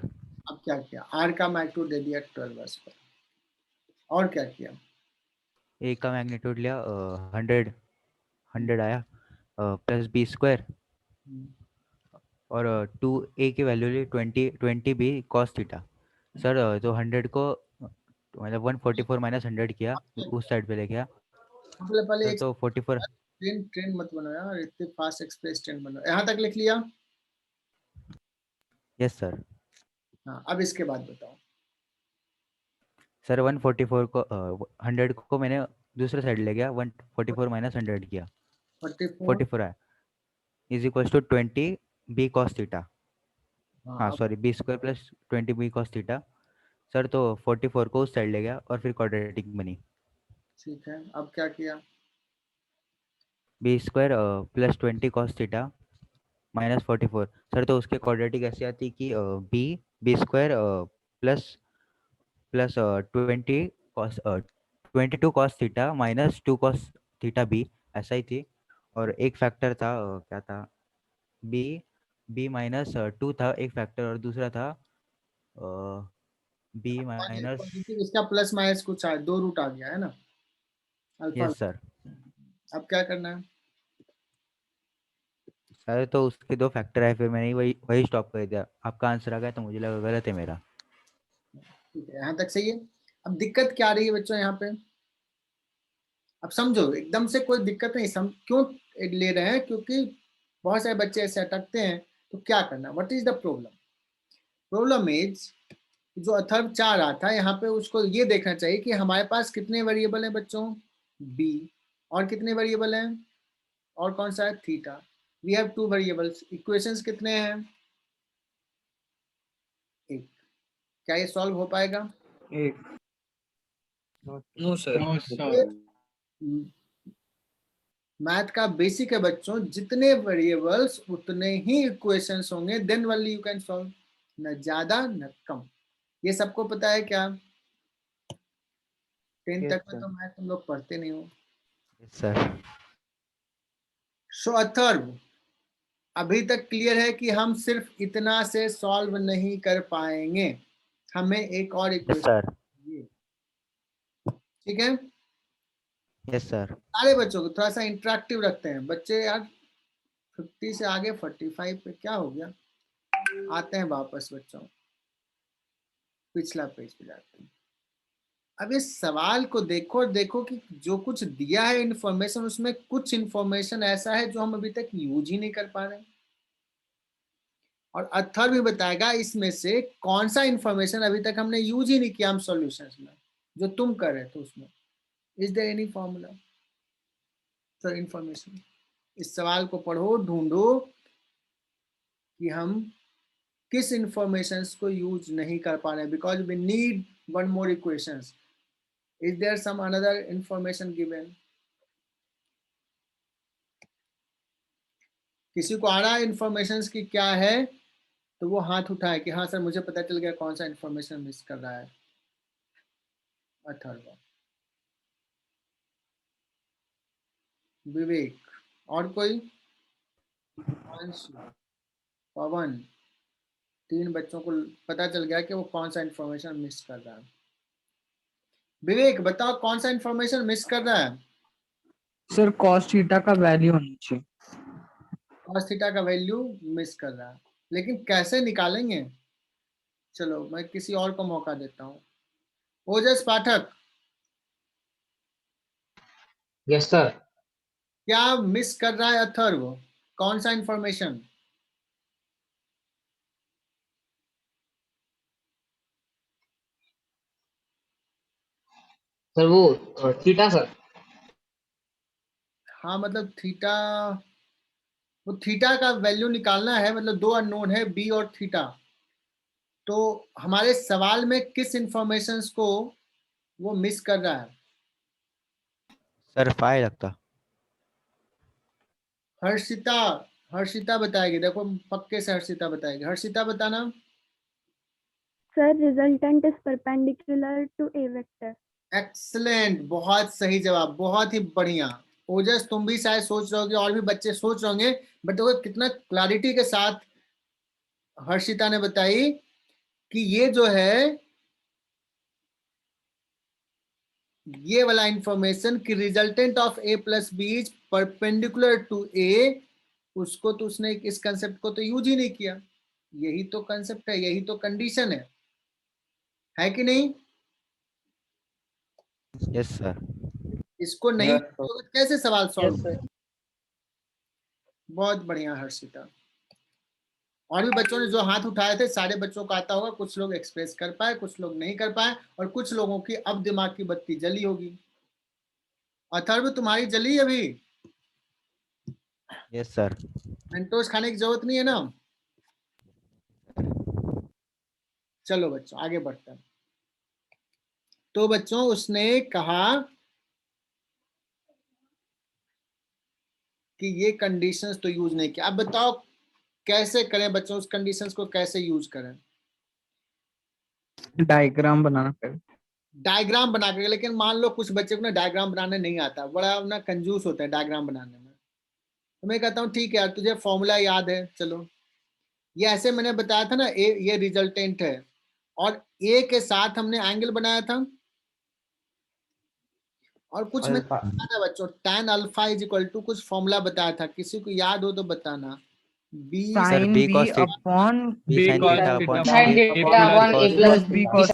अब क्या किया, आर का मैग्नीट्यूड दे दिया 12 पर, और क्या किया? ए का मैग्नीट्यूड लिया 100 आया, प्लस बी स्क्वायर, और 2a की वैल्यू ली 20 बी cos थीटा। सर तो 100 को मतलब 144 माइनस 100 किया, उस साइड पे ले गया। पहले सर एक तो 44। ट्रेन मत बनो यार, इतने फास्ट एक्सप्रेस ट्रेन बनो। यहाँ तक लिख लिया? Yes sir. हाँ, अब इसके बाद बताओ। सर 144 को 100 को मैंने दूसरे साइड ले गया, 144 माइनस 100 किया, 44। 44 आया, is equal to 20 B cos theta. हाँ हाँ, sorry, B square plus 20 B cos theta. Sir तो 44 को उस साइड ले गया और फिर क्वाड्रेटिक बनी, ठीक है, अब क्या किया? B square plus 20 cos theta minus 44। Sir तो उसके क्वाड्रेटिक ऐसे आती कि B B square plus plus 22 cos theta minus 2 cos theta B, ऐसा ही थी। और एक फैक्टर था, क्या था, बी बी माइनस 2 था एक फैक्टर, और दूसरा था बी माइनस। इसका प्लस माइनस कुछ आ, 2 रूट आ गया है ना, अल्फा। Yes sir. अब क्या करना है? सर तो उसके 2 फैक्टर है, फिर मैंने वही वही स्टॉप कर दिया। आपका आंसर आ गया तो मुझे लगा गलत है मेरा। ठीक है, यहाँ तक सही है। अब दिक्कत क्या आ रही है बच्चों यहाँ पे? अब समझो, एकदम से कोई दिक्कत नहीं, क्यों ले रहे हैं, क्योंकि बहुत सारे बच्चे ऐसे अटकते हैं। तो क्या करना, what is the problem? Problem is, जो अथर्व चाह रहा था यहाँ पे, उसको ये देखना चाहिए कि हमारे पास कितने वेरिएबल हैं बच्चों, बी, और कितने वेरिएबल हैं, और कौन सा है, theta. We have 2 variables. Equations कितने हैं, क्या ये सॉल्व हो पाएगा? No sir. मैथ का बेसिक है बच्चों, जितने वेरिएबल्स उतने ही इक्वेशंस होंगे, then only you can solve, न ज्यादा न कम। ये सबको पता है क्या? 10 तक में तो मैथ तुम लोग पढ़ते नहीं हो। सर सो अथर्व, अभी तक क्लियर है कि हम सिर्फ इतना से सॉल्व नहीं कर पाएंगे, हमें एक और इक्वेशन सर चाहिए, ठीक है? यस सर सारे बच्चों को थोड़ा सा इंटरेक्टिव रखते हैं। बच्चे यार 50 से आगे 45 पे क्या हो गया? आते हैं वापस बच्चों, पिछला पेज पे जाते हैं। अब इस सवाल को देखो और देखो कि जो कुछ दिया है इंफॉर्मेशन, उसमें कुछ इंफॉर्मेशन ऐसा है जो हम अभी तक यूज ही नहीं कर पा रहे हैं, और अथर भी बताएगा इसमें से कौन सा इंफॉर्मेशन अभी तक हमने यूज ही नहीं किया हम सॉल्यूशंस में, जो तुम कर रहे थे उसमें। Is there any formula for information? इस सवाल को पढ़ो, ढूंढो कि हम किस इंफॉर्मेशन को यूज नहीं कर पा रहे हैं, because we need one more equations. Is there some another information given? किसी को आ रहा है इंफॉर्मेशन की क्या है तो वो हाथ उठाए कि हाँ सर मुझे पता चल गया कौन सा इंफॉर्मेशन मिस कर रहा है। अथर्व, विवेक, और कोई? अंशु, पवन, 3 बच्चों को पता चल गया कि वो कौन सा इंफॉर्मेशन मिस कर रहा है। विवेक बताओ कौन सा इंफॉर्मेशन मिस कर रहा है? सर cos थीटा का वैल्यू होनी चाहिए। cos थीटा का वैल्यू मिस कर रहा है, लेकिन कैसे निकालेंगे? चलो मैं किसी और को मौका देता हूँ। ओजस पाठक, यस सर। क्या मिस कर रहा है अथर्व? कौन सा इंफॉर्मेशन? सर वो थीटा सर। हाँ मतलब थीटा, वो थीटा का वैल्यू निकालना है, मतलब 2 अननोन है बी और थीटा। तो हमारे सवाल में किस इंफॉर्मेशन को वो मिस कर रहा है? सर फाई लगता। हर्षिता, हर्षिता बताएगी, देखो पक्के से हर्षिता बताएगी। हर्षिता बताना। Sir, resultant is perpendicular to A vector. Excellent, बहुत सही जवाब, बहुत ही बढ़िया। ओजस तुम भी शायद सोच रहे होगे और भी बच्चे सोच रहे होंगे, बट देखो कितना क्लैरिटी के साथ हर्षिता ने बताई कि ये जो है, ये वाला इंफॉर्मेशन कि resultant of a plus b is perpendicular to a, उसको तो उसने इस कंसेप्ट को तो यूज ही नहीं किया। यही तो कंसेप्ट है, यही तो कंडीशन है कि नहीं? यस सर इसको नहीं तो कैसे सवाल सॉल्व? सर। बहुत बढ़िया हर्षिता। और भी बच्चों ने जो हाथ उठाए थे सारे बच्चों को आता होगा, कुछ लोग एक्सप्रेस कर पाए, कुछ लोग नहीं कर पाए, और कुछ लोगों की अब दिमाग की बत्ती जली होगी। अथर्व तुम्हारी जली अभी? यस सर मेंटोस खाने की जरूरत नहीं है ना? चलो बच्चों आगे बढ़ते हैं। तो बच्चों उसने कहा कि ये कंडीशंस तो यूज नहीं किया। अब बताओ कैसे करें बच्चों, उस कंडीशंस को कैसे यूज करें? डायग्राम बनाना पड़ेगा। डायग्राम बना के, लेकिन मान लो कुछ बच्चे को ना डायग्राम बनाने नहीं आता, बड़ा ना कंजूस होता है डायग्राम बनाने में। तो मैं कहता हूँ ठीक है यार, तुझे फॉर्मूला याद है, चलो ये ऐसे मैंने बताया था ना, ये रिजल्टेंट है और ए के साथ हमने एंगल बनाया था, और कुछ मैंने बताया था बच्चों, tan alpha is equal to कुछ फॉर्मूला बताया था, किसी को याद हो तो बताना। B sine B B cos theta- upon B sin theta upon Sin A theta upon A plus plus B B cos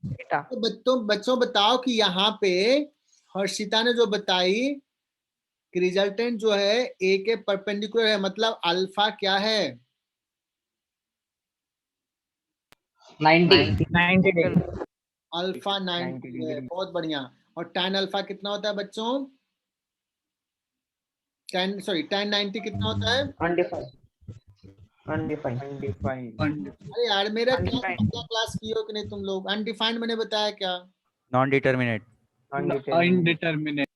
theta. तो बच्चों बताओ कि यहाँ पे हर्षिता ने जो बताई कि रिजल्टेंट जो है ए के परपेंडिकुलर है, मतलब अल्फा क्या है? 90 अल्फा 90 है, बहुत बढ़िया। और tan अल्फा कितना होता है बच्चों? tan 90 कितना होता है? 25 अरे यार मेरा क्या क्लास की हो कि नहीं तुम लोग? अनडिफाइंड मैंने बताया क्या? नॉन डिटर्मिनेट, इंडिटरमिनेट,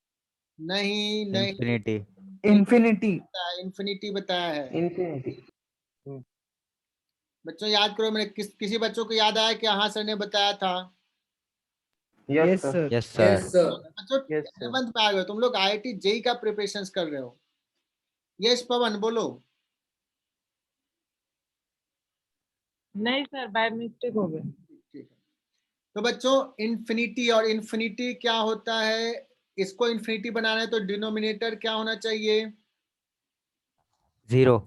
नहीं नहीं, इंफिनिटी, इंफिनिटी, इन्फिनिटी बताया है। infinity. बच्चों याद करो, मैंने किसी बच्चों को याद आया कि हाँ सर ने बताया था? यस सर, यस सर, बच्चों 11th में आ गए तुम लोग, IIT जेई का प्रिपरेशन कर रहे हो। यस पवन बोलो। नहीं सर, बाय मिस्टेक हो गया। ठीक है, तो बच्चों इन्फिनिटी, और इन्फिनिटी क्या होता है? इसको इन्फिनिटी बनाना है तो डिनोमिनेटर क्या होना चाहिए? 0,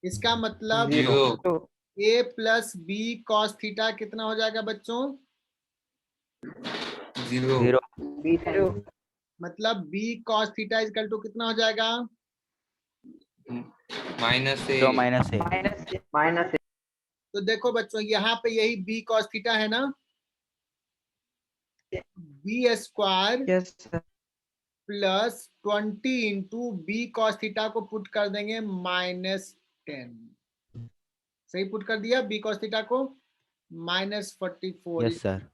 इसका मतलब zero. a plus B cos theta कितना हो जाएगा बच्चों? जीरो। 0, मतलब b cos theta equal to कितना हो जाएगा? माइनस 0 माइनस ए, Minus तो देखो बच्चों यहाँ पे यही b कॉस थीटा है ना, b square yes sir, plus 20 into B cos theta को पुट कर देंगे -10। सही पुट कर दिया बी कॉस थीटा को -44। यस सर,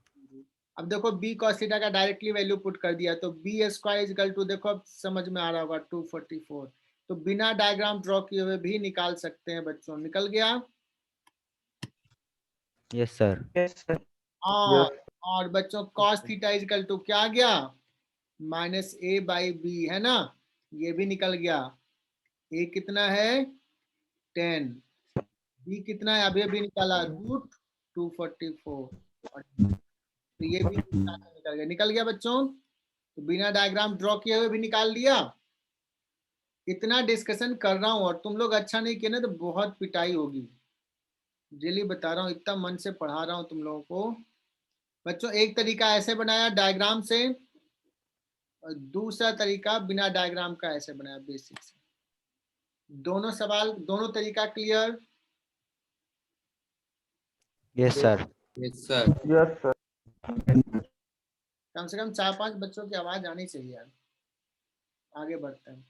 अब देखो बी कॉस थीटा का डायरेक्टली वैल्यू पुट कर दिया तो बी स्क्वायर इक्वल टू, देखो अब समझ में आ रहा होगा, 244। तो बिना डायग्राम ड्रॉ किए हुए भी निकाल सकते हैं बच्चों। निकल गया? यस सर, यस सर, और बच्चों कॉस थीटा इक्वल टू क्या आ गया? -a/b, है ना? ये भी निकल गया। a कितना है? 10। b कितना है? अभी निकाला, √244। और तो ये भी निकल गया बच्चों। तो बिना डायग्राम ड्रॉ किए हुए भी निकाल लिया। इतना डिस्कशन कर रहा हूं और तुम लोग अच्छा नहीं किए ना तो बहुत पिटाई होगी। रियली बता रहा हूँ, इतना मन से पढ़ा रहा हूँ तुम लोगों को। बच्चों एक तरीका ऐसे बनाया डायग्राम से, और दूसरा तरीका बिना डायग्राम का ऐसे बनाया बेसिक से। दोनों सवाल, दोनों तरीका clear? Yes sir, yes sir. कम से कम 4-5 बच्चों की आवाज आनी चाहिए यार। आगे बढ़ते हैं।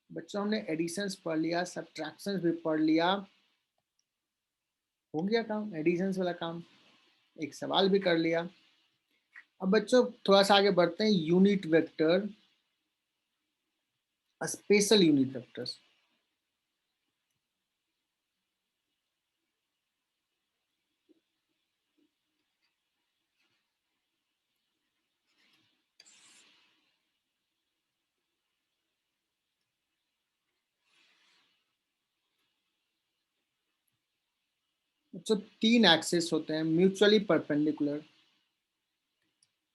बच्चों हमने एडिशंस पढ़ लिया, सब्ट्रैक्शंस भी पढ़ लिया, हो गया काम, एडिशंस वाला काम। एक सवाल भी कर लिया। अब बच्चों थोड़ा सा आगे बढ़ते हैं। Unit vector, special unit vectors. बच्चों 3 एक्सिस होते हैं म्यूचुअली परपेंडिकुलर।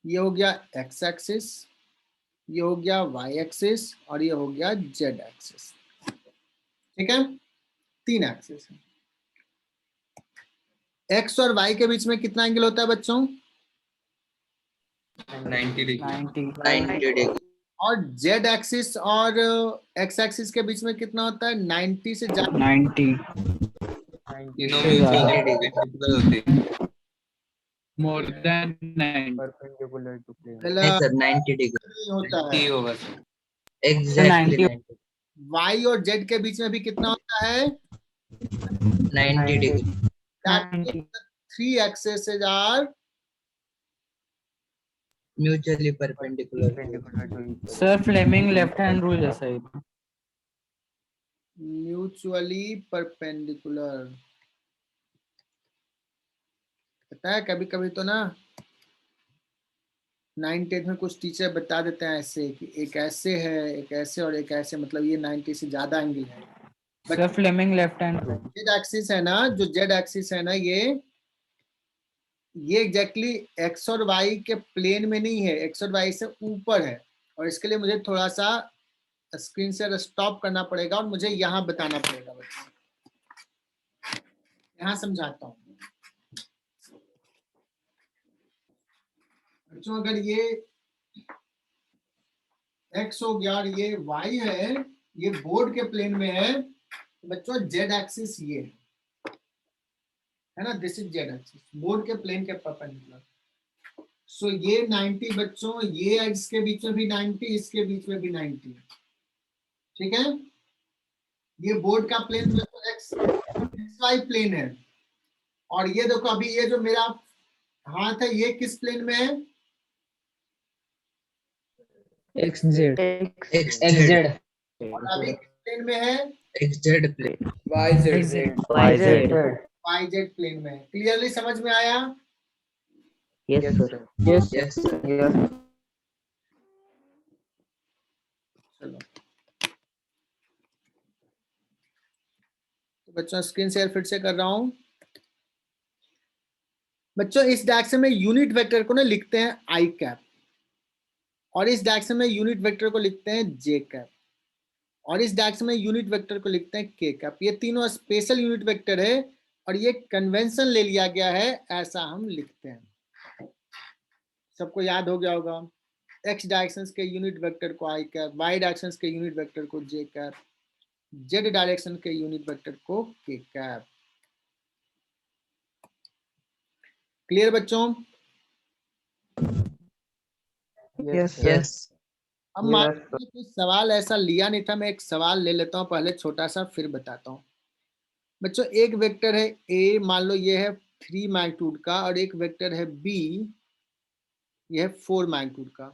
ये हो गया एक्स एक्सिस, ये हो गया वाई एक्सिस, और ये हो गया जेड एक्सिस। ठीक है, 3 एक्सिस है। एक्स और वाई के बीच में कितना एंगल होता है बच्चों? 90 डिग्री। 90, और जेड एक्सिस और एक्स एक्सिस के बीच में कितना होता है? 90 से ज्यादा। 90, तीनों म्यूचुअली परपेंडिकुलर होते हैं। more than 90, perpendicular to plane. Sir 90 degree. नहीं होता है। ठीक होगा सर। Exactly 90. वाई और जेड के बीच में भी कितना होता है? 90 degree. That means the 3 axes are Mutually perpendicular. Sir Fleming left hand rule जैसा ही था। mutually perpendicular। पता है कभी कभी तो ना 9th में कुछ टीचर बता देते हैं ऐसे कि एक ऐसे है, एक ऐसे और एक ऐसे, मतलब ये 90 से ज्यादा एंगल है। Sir Fleming left hand rule. Z axis है ना, जो जेड एक्सिस है ना, ये एग्जैक्टली एक्स और वाई के प्लेन में नहीं है, एक्स और वाई से ऊपर है। और इसके लिए मुझे थोड़ा सा स्क्रीन से स्टॉप करना पड़ेगा और मुझे यहाँ बताना पड़ेगा बच्चों। यहाँ समझाता हूँ बच्चों। अगर ये x हो गया और ये y है, ये बोर्ड के प्लेन में है, तो बच्चों z एक्सिस ये है ना, this is z axis, board के प्लेन के परपेंडिकुलर। सो ये 90 बच्चों, ये इसके बीच में भी 90, इसके बीच में भी 90, ठीक है। ये बोर्ड का प्लेन एक्स वाई प्लेन है, और ये देखो अभी ये जो मेरा हाथ है ये किस प्लेन में है? XZ और अभी किस प्लेन में है? XZ plane. YZ प्लेन में है। क्लियरली समझ में आया? Yes sir. Yes. चलो तो बच्चों स्क्रीन शेयर फिर से कर रहा हूं। बच्चों इस डायरेक्शन में यूनिट वेक्टर को ना लिखते हैं आई कैप, और इस डायरेक्शन में यूनिट वेक्टर को लिखते हैं जे कैप, और इस डायरेक्शन में यूनिट वेक्टर को लिखते हैं के कैप। ये तीनों स्पेशल यूनिट वेक्टर है और ये कन्वेंशन ले लिया गया है, ऐसा हम लिखते हैं। सबको याद हो गया होगा। एक्स डायरेक्शन के यूनिट वेक्टर को आई कैप, वाई डायरेक्शन के यूनिट वेक्टर को जे कैप, जेड डायरेक्शन के यूनिट वेक्टर को के कैप। क्लियर बच्चों? Yes. अब मान लीजिए कोई सवाल ऐसा लिया नहीं था, मैं एक सवाल ले लेता हूँ पहले छोटा सा, फिर बताता हूँ। बच्चों एक वेक्टर है ए, मान लो ये है 3 मैग्नीट्यूड का, और एक वेक्टर है बी, ये है 4 मैग्नीट्यूड का।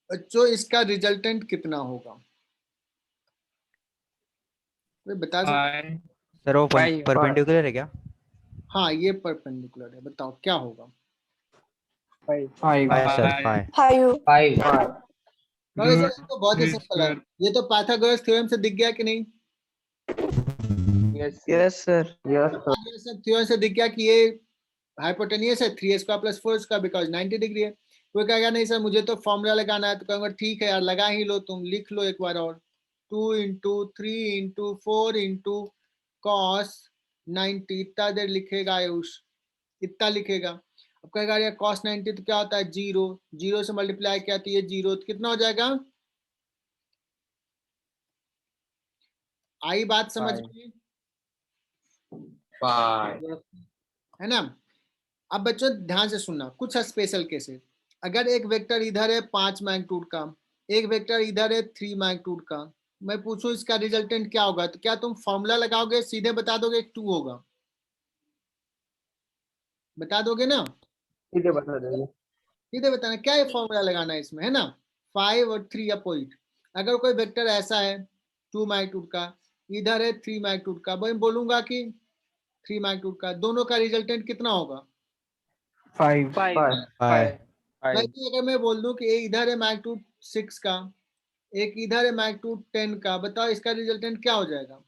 बच्चों इसका रिजल्टेंट कितना होगा? कोई बता सकते? सर वो परपेंडिकुलर है क्या? हाँ ये परपेंडिकुलर है, बताओ क्या होगा? 5 सर 5 5. अरे सर ये तो बहुत ही सिंपल है, ये तो पाइथागोरस थ्योरम से दिख गया कि नहीं? Yes sir. पाइथागोरस थ्योरम से दिख गया कि ये हाइपोटेनियस है 3a² + 4a² बिकॉज 90 डिग्री है। कोई कहेगा नहीं सर मुझे तो फॉर्मूला लगाना है, तो कहूंगा ठीक है यार लगा ही लो, तुम लिख लो एक बार और, 2 × 3 × 4 × cos 90, इतना देर लिखेगा आयुष, इतना लिखेगा। अब कहेगा यार cos 90 तो क्या होता है? 0 से मल्टीप्लाई किया तो ये 0, तो कितना हो जाएगा? आई बात समझ में? है ना? अब बच्चों ध्यान से सुनना, कुछ स्पेशल केसेस। अगर एक वेक्टर इधर है 5 मैग्नीट्यूड का, एक वेक्टर इधर है 3 मैग्नीट्यूड का, मैं पूछूं इसका रिजल्टेंट क्या होगा, तो क्या तुम फॉर्मूला लगाओगे, सीधे बता दोगे 2 होगा? बता दोगे ना? सीधे बता देंगे. सीधे बताना क्या है फॉर्मूला लगाना है इसमें, है ना? 5 और 3 अपोजिट। अगर कोई वेक्टर ऐसा है 2 मैग्नीट्यूड का, इधर है 3 मैग्नीट्यूड का, मैं बोलूंगा कि 3 मैग्नीट्यूड का, दोनों का रिजल्टेंट कितना होगा? 5 वैसे अगर मैं बोल दूं कि एक इधर है मैग्नीट्यूड 6 का, एक इधर है मैग्नीट्यूड 10 का, बताओ इसका रिजल्टेंट क्या हो जाएगा?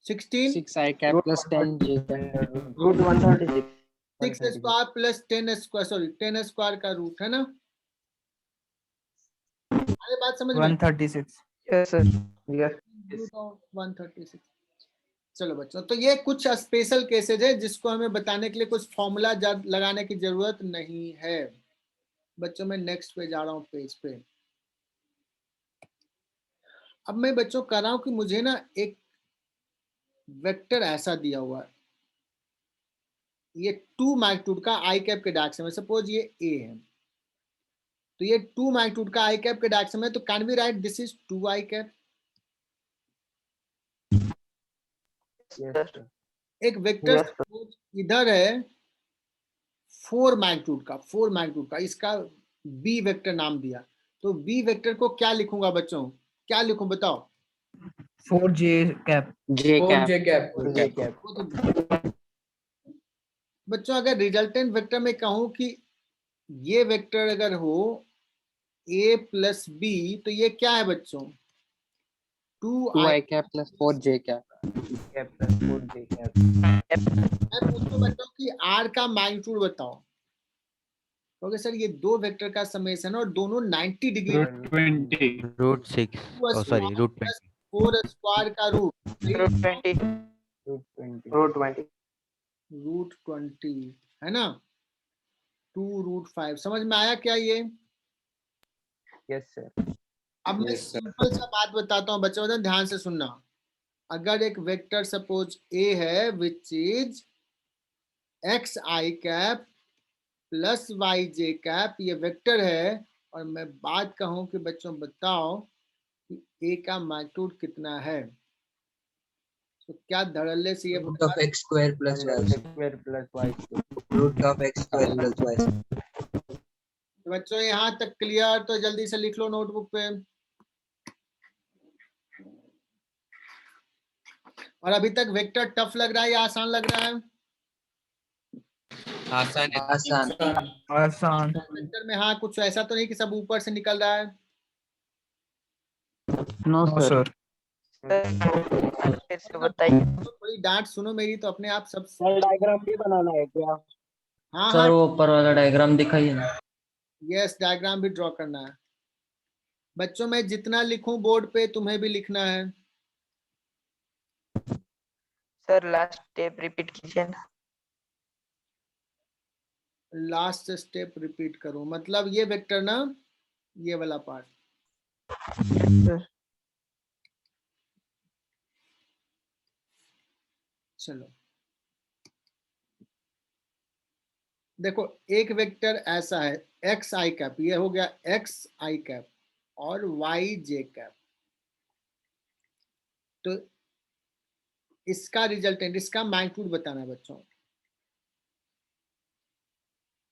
16 6i cap plus 10j cap. Root 136. 6² + 10², sorry 10² का रूट, है ना? अरे बात समझ में? 136 yes sir. Yes. Root of 136। चलो बच्चों, तो ये कुछ स्पेशल केसेज है जिसको हमें बताने के लिए कुछ फॉर्मूला लगाने की जरूरत नहीं है। बच्चों मैं नेक्स्ट पे जा रहा हूँ पेज पे। अब मैं बच्चों कर रहा हूँ कि मुझे ना एक वेक्टर ऐसा दिया हुआ है, ये 2 मैग्नीट्यूड का आई कैप के डायरेक्शन में, सपोज ये ए है, तो ये 2 मैग्नीट्यूड का आई कैप के डायरेक्शन में, तो can we write this is 2 I cap? एक वेक्टर इधर है 4 मैग्नीट्यूड का, इसका बी वेक्टर नाम दिया, तो बी वेक्टर को क्या लिखूंगा बच्चों, क्या लिखूं बताओ? 4j cap. J cap. बच्चों अगर रिजल्टेंट वेक्टर में कहूं कि ये वेक्टर अगर हो a + b, तो ये क्या है बच्चों? 2i cap plus 4j cap. मैं पूछूं बच्चों कि r का मैग्नीट्यूड बताओ, क्योंकि सर ये दो वेक्टर का समेशन है और दोनों 90 डिग्री, रूट 6 सॉरी रूट 20 4² का रूट 20 है ना, 2√5। समझ में आया क्या ये? Yes sir. अब मैं सिंपल सा बात बताता हूँ बच्चों, ध्यान से सुनना। अगर एक वेक्टर सपोज a है which is xi cap plus Y J cap ये वेक्टर है, और मैं बात कहूं कि बच्चों बताओ कि ए का मैग्नीट्यूड कितना है, तो क्या धड़ल्ले से ये Root of x square plus y square plus Y root of x square plus y तो बच्चों यहाँ तक क्लियर? तो जल्दी से लिख लो नोटबुक पे। और अभी तक वेक्टर टफ लग रहा है या आसान लग रहा है? आसान है। आसान आसान। वेक्टर में हाँ कुछ ऐसा तो नहीं कि सब ऊपर से निकल रहा है? No sir. बताइए। थोड़ी डांट सुनो मेरी तो अपने आप सब। डायग्राम भी बनाना है क्या? हाँ सर हाँ, वो ऊपर वाला डायग्राम दिखाइए ना। यस डायग्राम भी ड्रॉ करना है। बच्चों मैं जितना लिखूं बोर्ड पे तुम्हें भी लिखना है। सर लास्ट स्टेप रिपीट कीजिए ना। लास्ट स्टेप रिपीट करो मतलब ये वेक्टर ना, ये वाला पार्ट। चलो देखो एक वेक्टर ऐसा है एक्स आई कैप, ये हो गया एक्स आई कैप और वाई जे कैप। तो इसका रिजल्टेंट, इसका मैग्नीट्यूड बताना है बच्चों।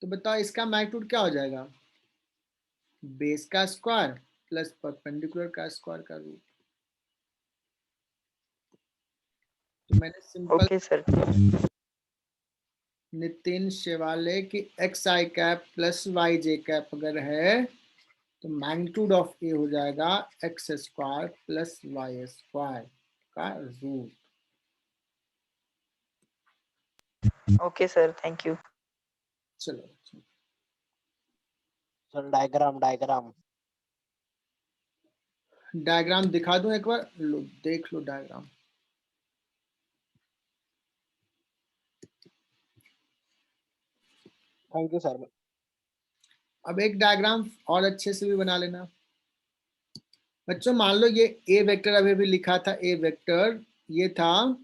तो बताओ इसका मैग्नीट्यूड क्या हो जाएगा? बेस का स्क्वायर प्लस परपेंडिकुलर का स्क्वायर का रूट। तो मैंने simple okay sir. Nitin Shivale की एक्स आई कैप प्लस वाई जे कैप अगर है तो मैग्नीट्यूड ऑफ ए हो जाएगा x square plus Y square का root. Okay sir, thank you. चलो सर डायग्राम डायग्राम दिखा दूं एक बार, लो देख लो डायग्राम। Thank you sir. अब एक डायग्राम और अच्छे से भी बना लेना बच्चों। मान लो ये ए वेक्टर अभी भी लिखा था, ए वेक्टर ये था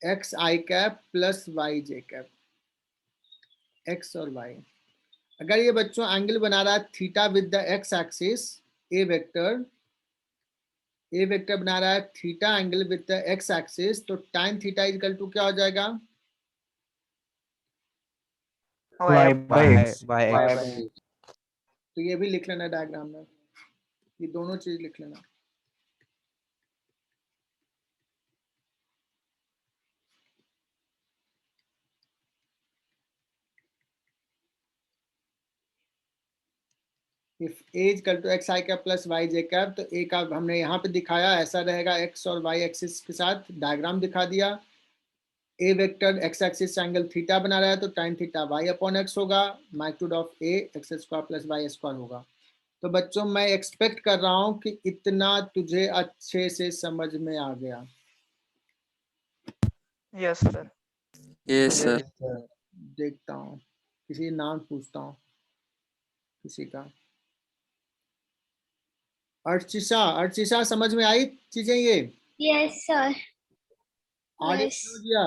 एक्स आई कैप प्लस वाई जे कैप, एक्स और वाई। अगर ये बच्चों एंगल बना रहा है theta with the x axis, A vector बना रहा है theta angle with the x axis, तो tan थीटा इक्वल टू क्या हो जाएगा? Y bye x. बाय तो ये भी लिख लेना डायग्राम में, ये दोनों चीज लिख लेना। If A equal to X I cap plus Y J cap, तो ए का हमने यहाँ पे दिखाया ऐसा रहेगा एक्स और वाई एक्सिस के साथ, डायग्राम दिखा दिया। A vector x axis angle theta बना रहा है तो tan theta y upon x होगा, magnitude of a x square plus Y square होगा। तो बच्चों मैं एक्सपेक्ट कर रहा हूँ कि इतना तुझे अच्छे से समझ में आ गया। Yes sir. yes sir देखता हूँ किसी नाम पूछता हूँ किसी का। अर्चिशा समझ में आई चीजें ये? Yes sir. आर्य Yes. समझिया?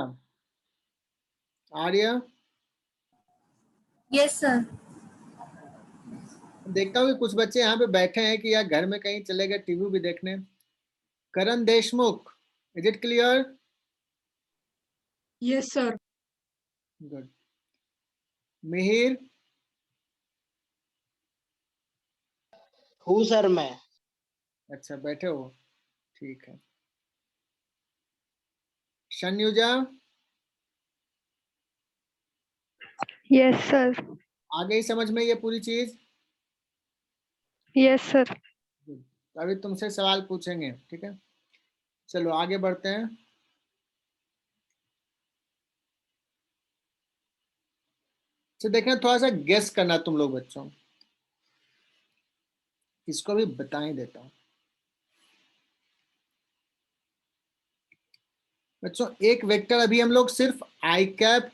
Arya yes sir. देखता हूँ कि कुछ बच्चे यहाँ पे बैठे हैं कि यार घर में कहीं चले गए टीवी भी देखने। Karan Deshmukh, is it clear? Yes sir. Good. Mihir? हूँ सर मैं। अच्छा बैठे हो, ठीक है। शन्युजा? Yes sir. आ गई समझ में ये पूरी चीज? Yes sir. तो अभी तुमसे सवाल पूछेंगे, ठीक है? चलो आगे बढ़ते हैं। तो देखना थोड़ा सा गेस करना तुम लोग बच्चों, इसको भी बता ही देता हूं बच्चों। एक वेक्टर अभी हम लोग सिर्फ आई कैप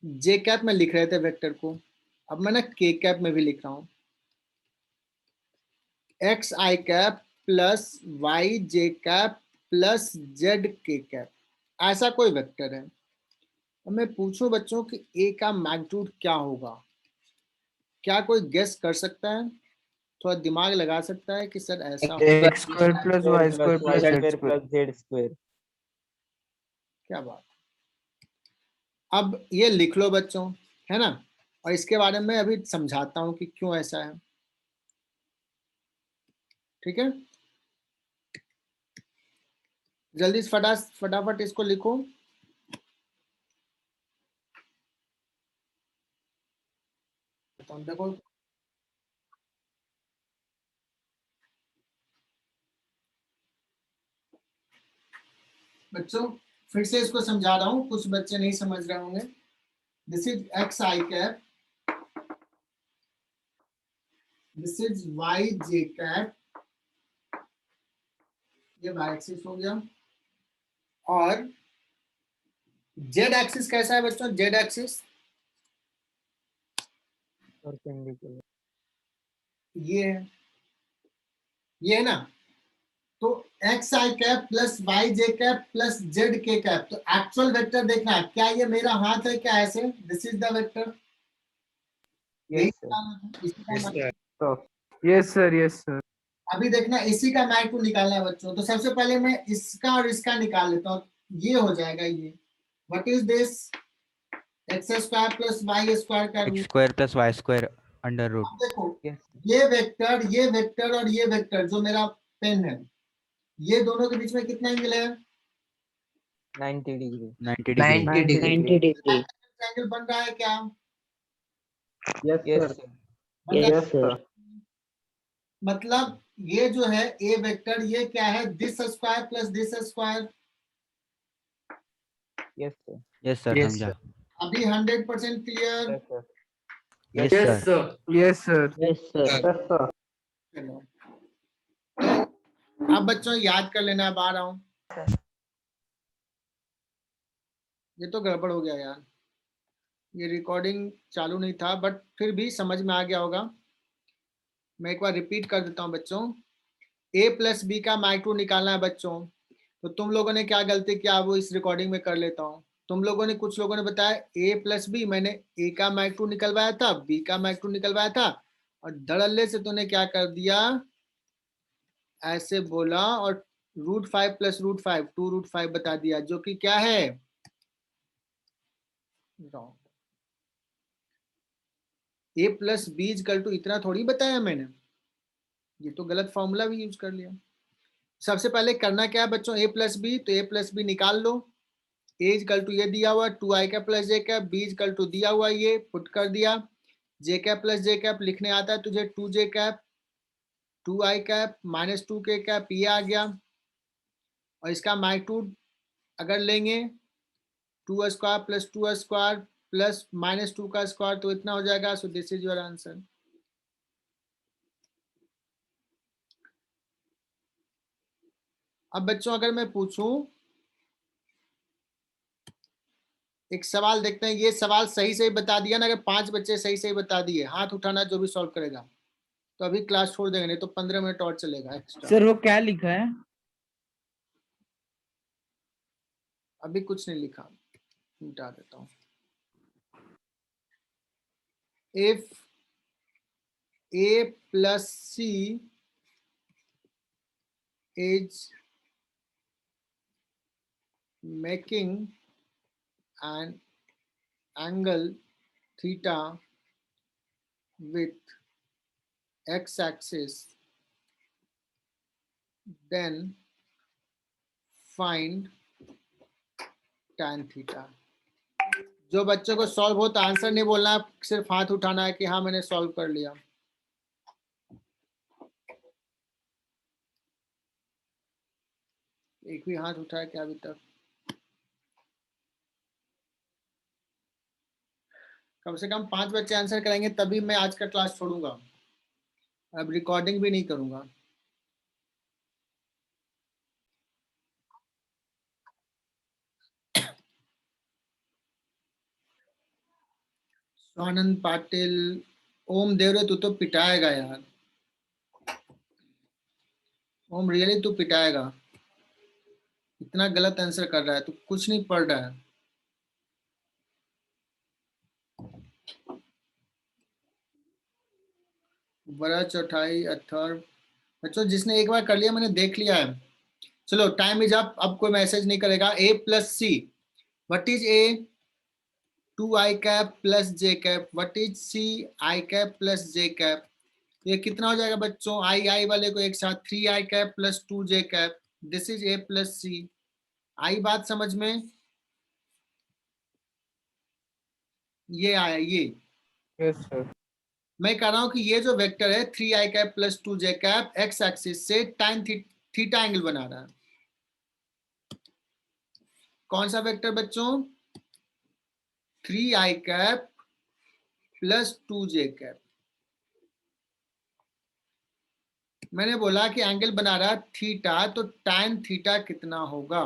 जे कैप में लिख रहे थे वेक्टर को, अब मैं ना के कैप में भी लिख रहा हूं। एक्स आई कैप प्लस वाई जे कैप प्लस जेड के कैप, ऐसा कोई वेक्टर है। अब मैं पूछूं बच्चों कि ए का मैग्नीट्यूड क्या होगा, क्या कोई गेस कर सकता है, थोड़ा दिमाग लगा सकता है कि सर ऐसा X square plus Y square plus Z square. Z square. क्या बात। अब ये लिख लो बच्चों, है ना, और इसके बारे में अभी समझाता हूं कि क्यों ऐसा है। ठीक है, जल्दी से फटाफट इसको लिखो। देखो बच्चों, फिर से इसको समझा रहा हूं, कुछ बच्चे नहीं समझ रहे होंगे। This is X I cap, this is Y J cap, ये वाई एक्सिस हो गया। और जेड एक्सिस कैसा है बच्चों, जेड एक्सिस परपेंडिकुलर। ये है ना। तो एक्स आई कैप प्लस वाई जे कैप प्लस जेड के कैप, तो एक्चुअल वेक्टर देखना है, क्या ये मेरा हाथ है क्या ऐसे, this is the vector. Yes yes sir yes sir. अभी देखना इसी का मैग्नीट्यूड निकालना है बच्चों, तो सबसे पहले मैं इसका और इसका निकाल लेता हूँ, ये हो जाएगा ये, what is this, x square plus Y square का x root. Square plus Y square under root. देखो यस ये वेक्टर और ये वेक्टर जो मेरा पेन है, ये दोनों के बीच में कितना एंगल है, 90 डिग्री। 90 डिग्री। 90 डिग्री। एंगल बन रहा है क्या, यस बन रहा है? Yes sir. मतलब ये जो है ए वेक्टर, ये क्या है, this square plus this square. Yes sir. Yes sir, समझा। अभी 100% clear. Yes sir. Yes sir. Yes sir. चलो अब बच्चों याद कर लेना, अब आ रहा हूं। ये तो गड़बड़ हो गया यार, ये रिकॉर्डिंग चालू नहीं था, बट फिर भी समझ में आ गया होगा। मैं एक बार रिपीट कर देता हूं बच्चों, ए प्लस बी का मैग्नीट्यूड निकालना है बच्चों। तो तुम लोगों ने क्या गलती किया, वो इस रिकॉर्डिंग में कर लेता हूं। तुम लोगों ने, कुछ लोगों ने बताया ए प्लस बी, मैंने ए का मैग्नीट्यूड निकलवाया था, बी का मैग्नीट्यूड निकलवाया था, और धड़ल्ले से तूने क्या कर दिया, ऐसे बोला और √5 प्लस √5 2√5 बता दिया, जो कि क्या है, wrong. A plus B equal to इतना थोड़ी बताया मैंने, ये तो गलत फॉर्मूला भी यूज कर लिया। सबसे पहले करना क्या है बच्चों, ए प्लस बी, तो ए प्लस बी निकाल लो। ए इक्वल टू ये दिया हुआ 2i cap plus J cap, B equal to दिया हुआ ये पुट कर दिया, जे कैप प्लस जे कैप लिखने आता है तुझे 2j cap 2i cap minus 2k cap, ये आ गया। और इसका मैग्नीट्यूड अगर लेंगे 2 square plus 2 square plus minus 2 का स्क्वायर, तो इतना हो जाएगा। So this is your answer. अब बच्चों अगर मैं पूछूं एक सवाल, देखते हैं, ये सवाल सही सही बता दिया ना, अगर 5 बच्चे सही सही बता दिए, हाथ उठाना जो भी सॉल्व करेगा, तो अभी क्लास छोड़ देंगे, नहीं तो 15 मिनट और चलेगा एक्स्ट्रा। सर वो क्या लिखा है? अभी कुछ नहीं लिखा, मिटा देता हूँ। If a plus c is making an angle theta with x-axis, then find tan theta। जो बच्चों को सॉल्व हो तो आंसर नहीं बोलना है, सिर्फ हाथ उठाना है कि हाँ मैंने सॉल्व कर लिया। एक भी हाथ उठाया क्या अभी तक? कम से कम 5 बच्चे आंसर करेंगे तभी मैं आज का क्लास छोड़ूंगा, अब रिकॉर्डिंग भी नहीं करूंगा। स्वानंद पाटिल, ओम देव रे, तू तो पिटाएगा यार, ओम रियली तू पिटाएगा, इतना गलत आंसर कर रहा है, तू कुछ नहीं पढ़ रहा है। वरद चौथाई अथर्व। बच्चों जिसने एक बार कर लिया मैंने देख लिया है। चलो टाइम इज अप, अब कोई मैसेज नहीं करेगा। A plus c, what is a? 2i cap plus J cap. What is c? i cap plus J cap. ये कितना हो जाएगा बच्चों? आई वाले को एक साथ 3i cap plus 2j cap. This is A plus c. आई बात समझ में? ये आया ये। Yes, sir. मैं कह रहा हूं कि ये जो वेक्टर है 3i cap plus 2j cap x axis से tan थीटा एंगल बना रहा है। कौन सा वेक्टर बच्चों? 3i cap plus 2j cap. मैंने बोला कि एंगल बना रहा थीटा, तो tan थीटा कितना होगा?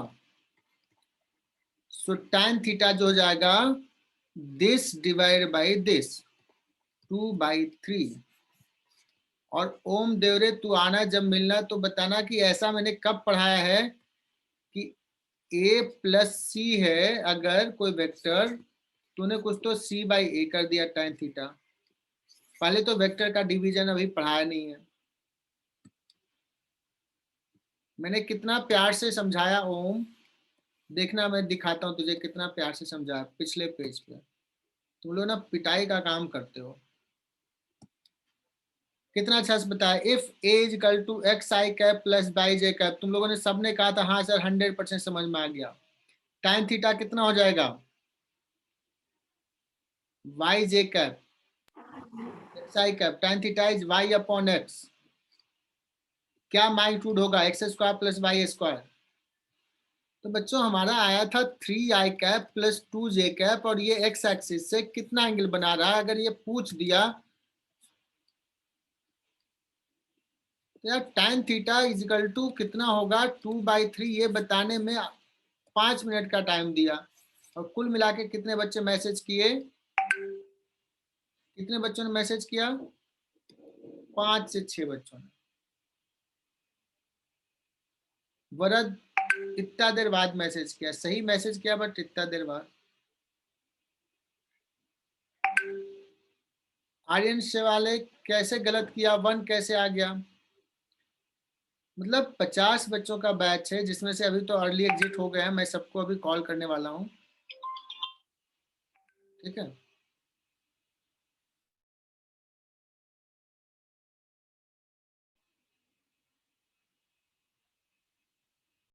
सो tan थीटा जो हो जाएगा दिस डिवाइड बाई दिस 2/3। और ओम देवरे तू आना जब मिलना तो बताना कि ऐसा मैंने कब पढ़ाया है कि a प्लस सी है अगर कोई वेक्टर, तूने कुछ तो c/a कर दिया tan थीटा। पहले तो वेक्टर का डिवीजन अभी पढ़ाया नहीं है। मैंने कितना प्यार से समझाया ओम, देखना मैं दिखाता हूं तुझे कितना प्यार से समझाया। पिछले पेज पे तुम लोग ना पिटाई का काम करते हो। कितना अच्छा से बताया। If A is equal to X I cap plus Y J cap, तुम लोगों ने सबने कहा था हाँ सर 100% समझ में आ गया। tan थीटा कितना हो जाएगा? Y J cap X I cap. tan theta is Y upon X. क्या मैग्नीट्यूड होगा? X square plus Y square. तो बच्चों हमारा आया था 3i cap plus 2j cap, और ये एक्स एक्सिस से कितना एंगल बना रहा है अगर ये पूछ दिया तो यार tan theta is equal to कितना होगा 2/3, ये बताने में 5 मिनट का टाइम दिया। और कुल मिला के कितने बच्चे मैसेज किए? कितने बच्चों ने मैसेज किया? 5 से 6 बच्चों ने। वरद इतना देर बाद मैसेज किया, सही मैसेज किया बट इतना देर बाद। आर्यन शेवाले कैसे गलत किया? 1 कैसे आ गया? मतलब 50 बच्चों का बैच है जिसमें से अभी तो अर्ली एग्जिट हो गए हैं। मैं सबको अभी कॉल करने वाला हूँ, ठीक है।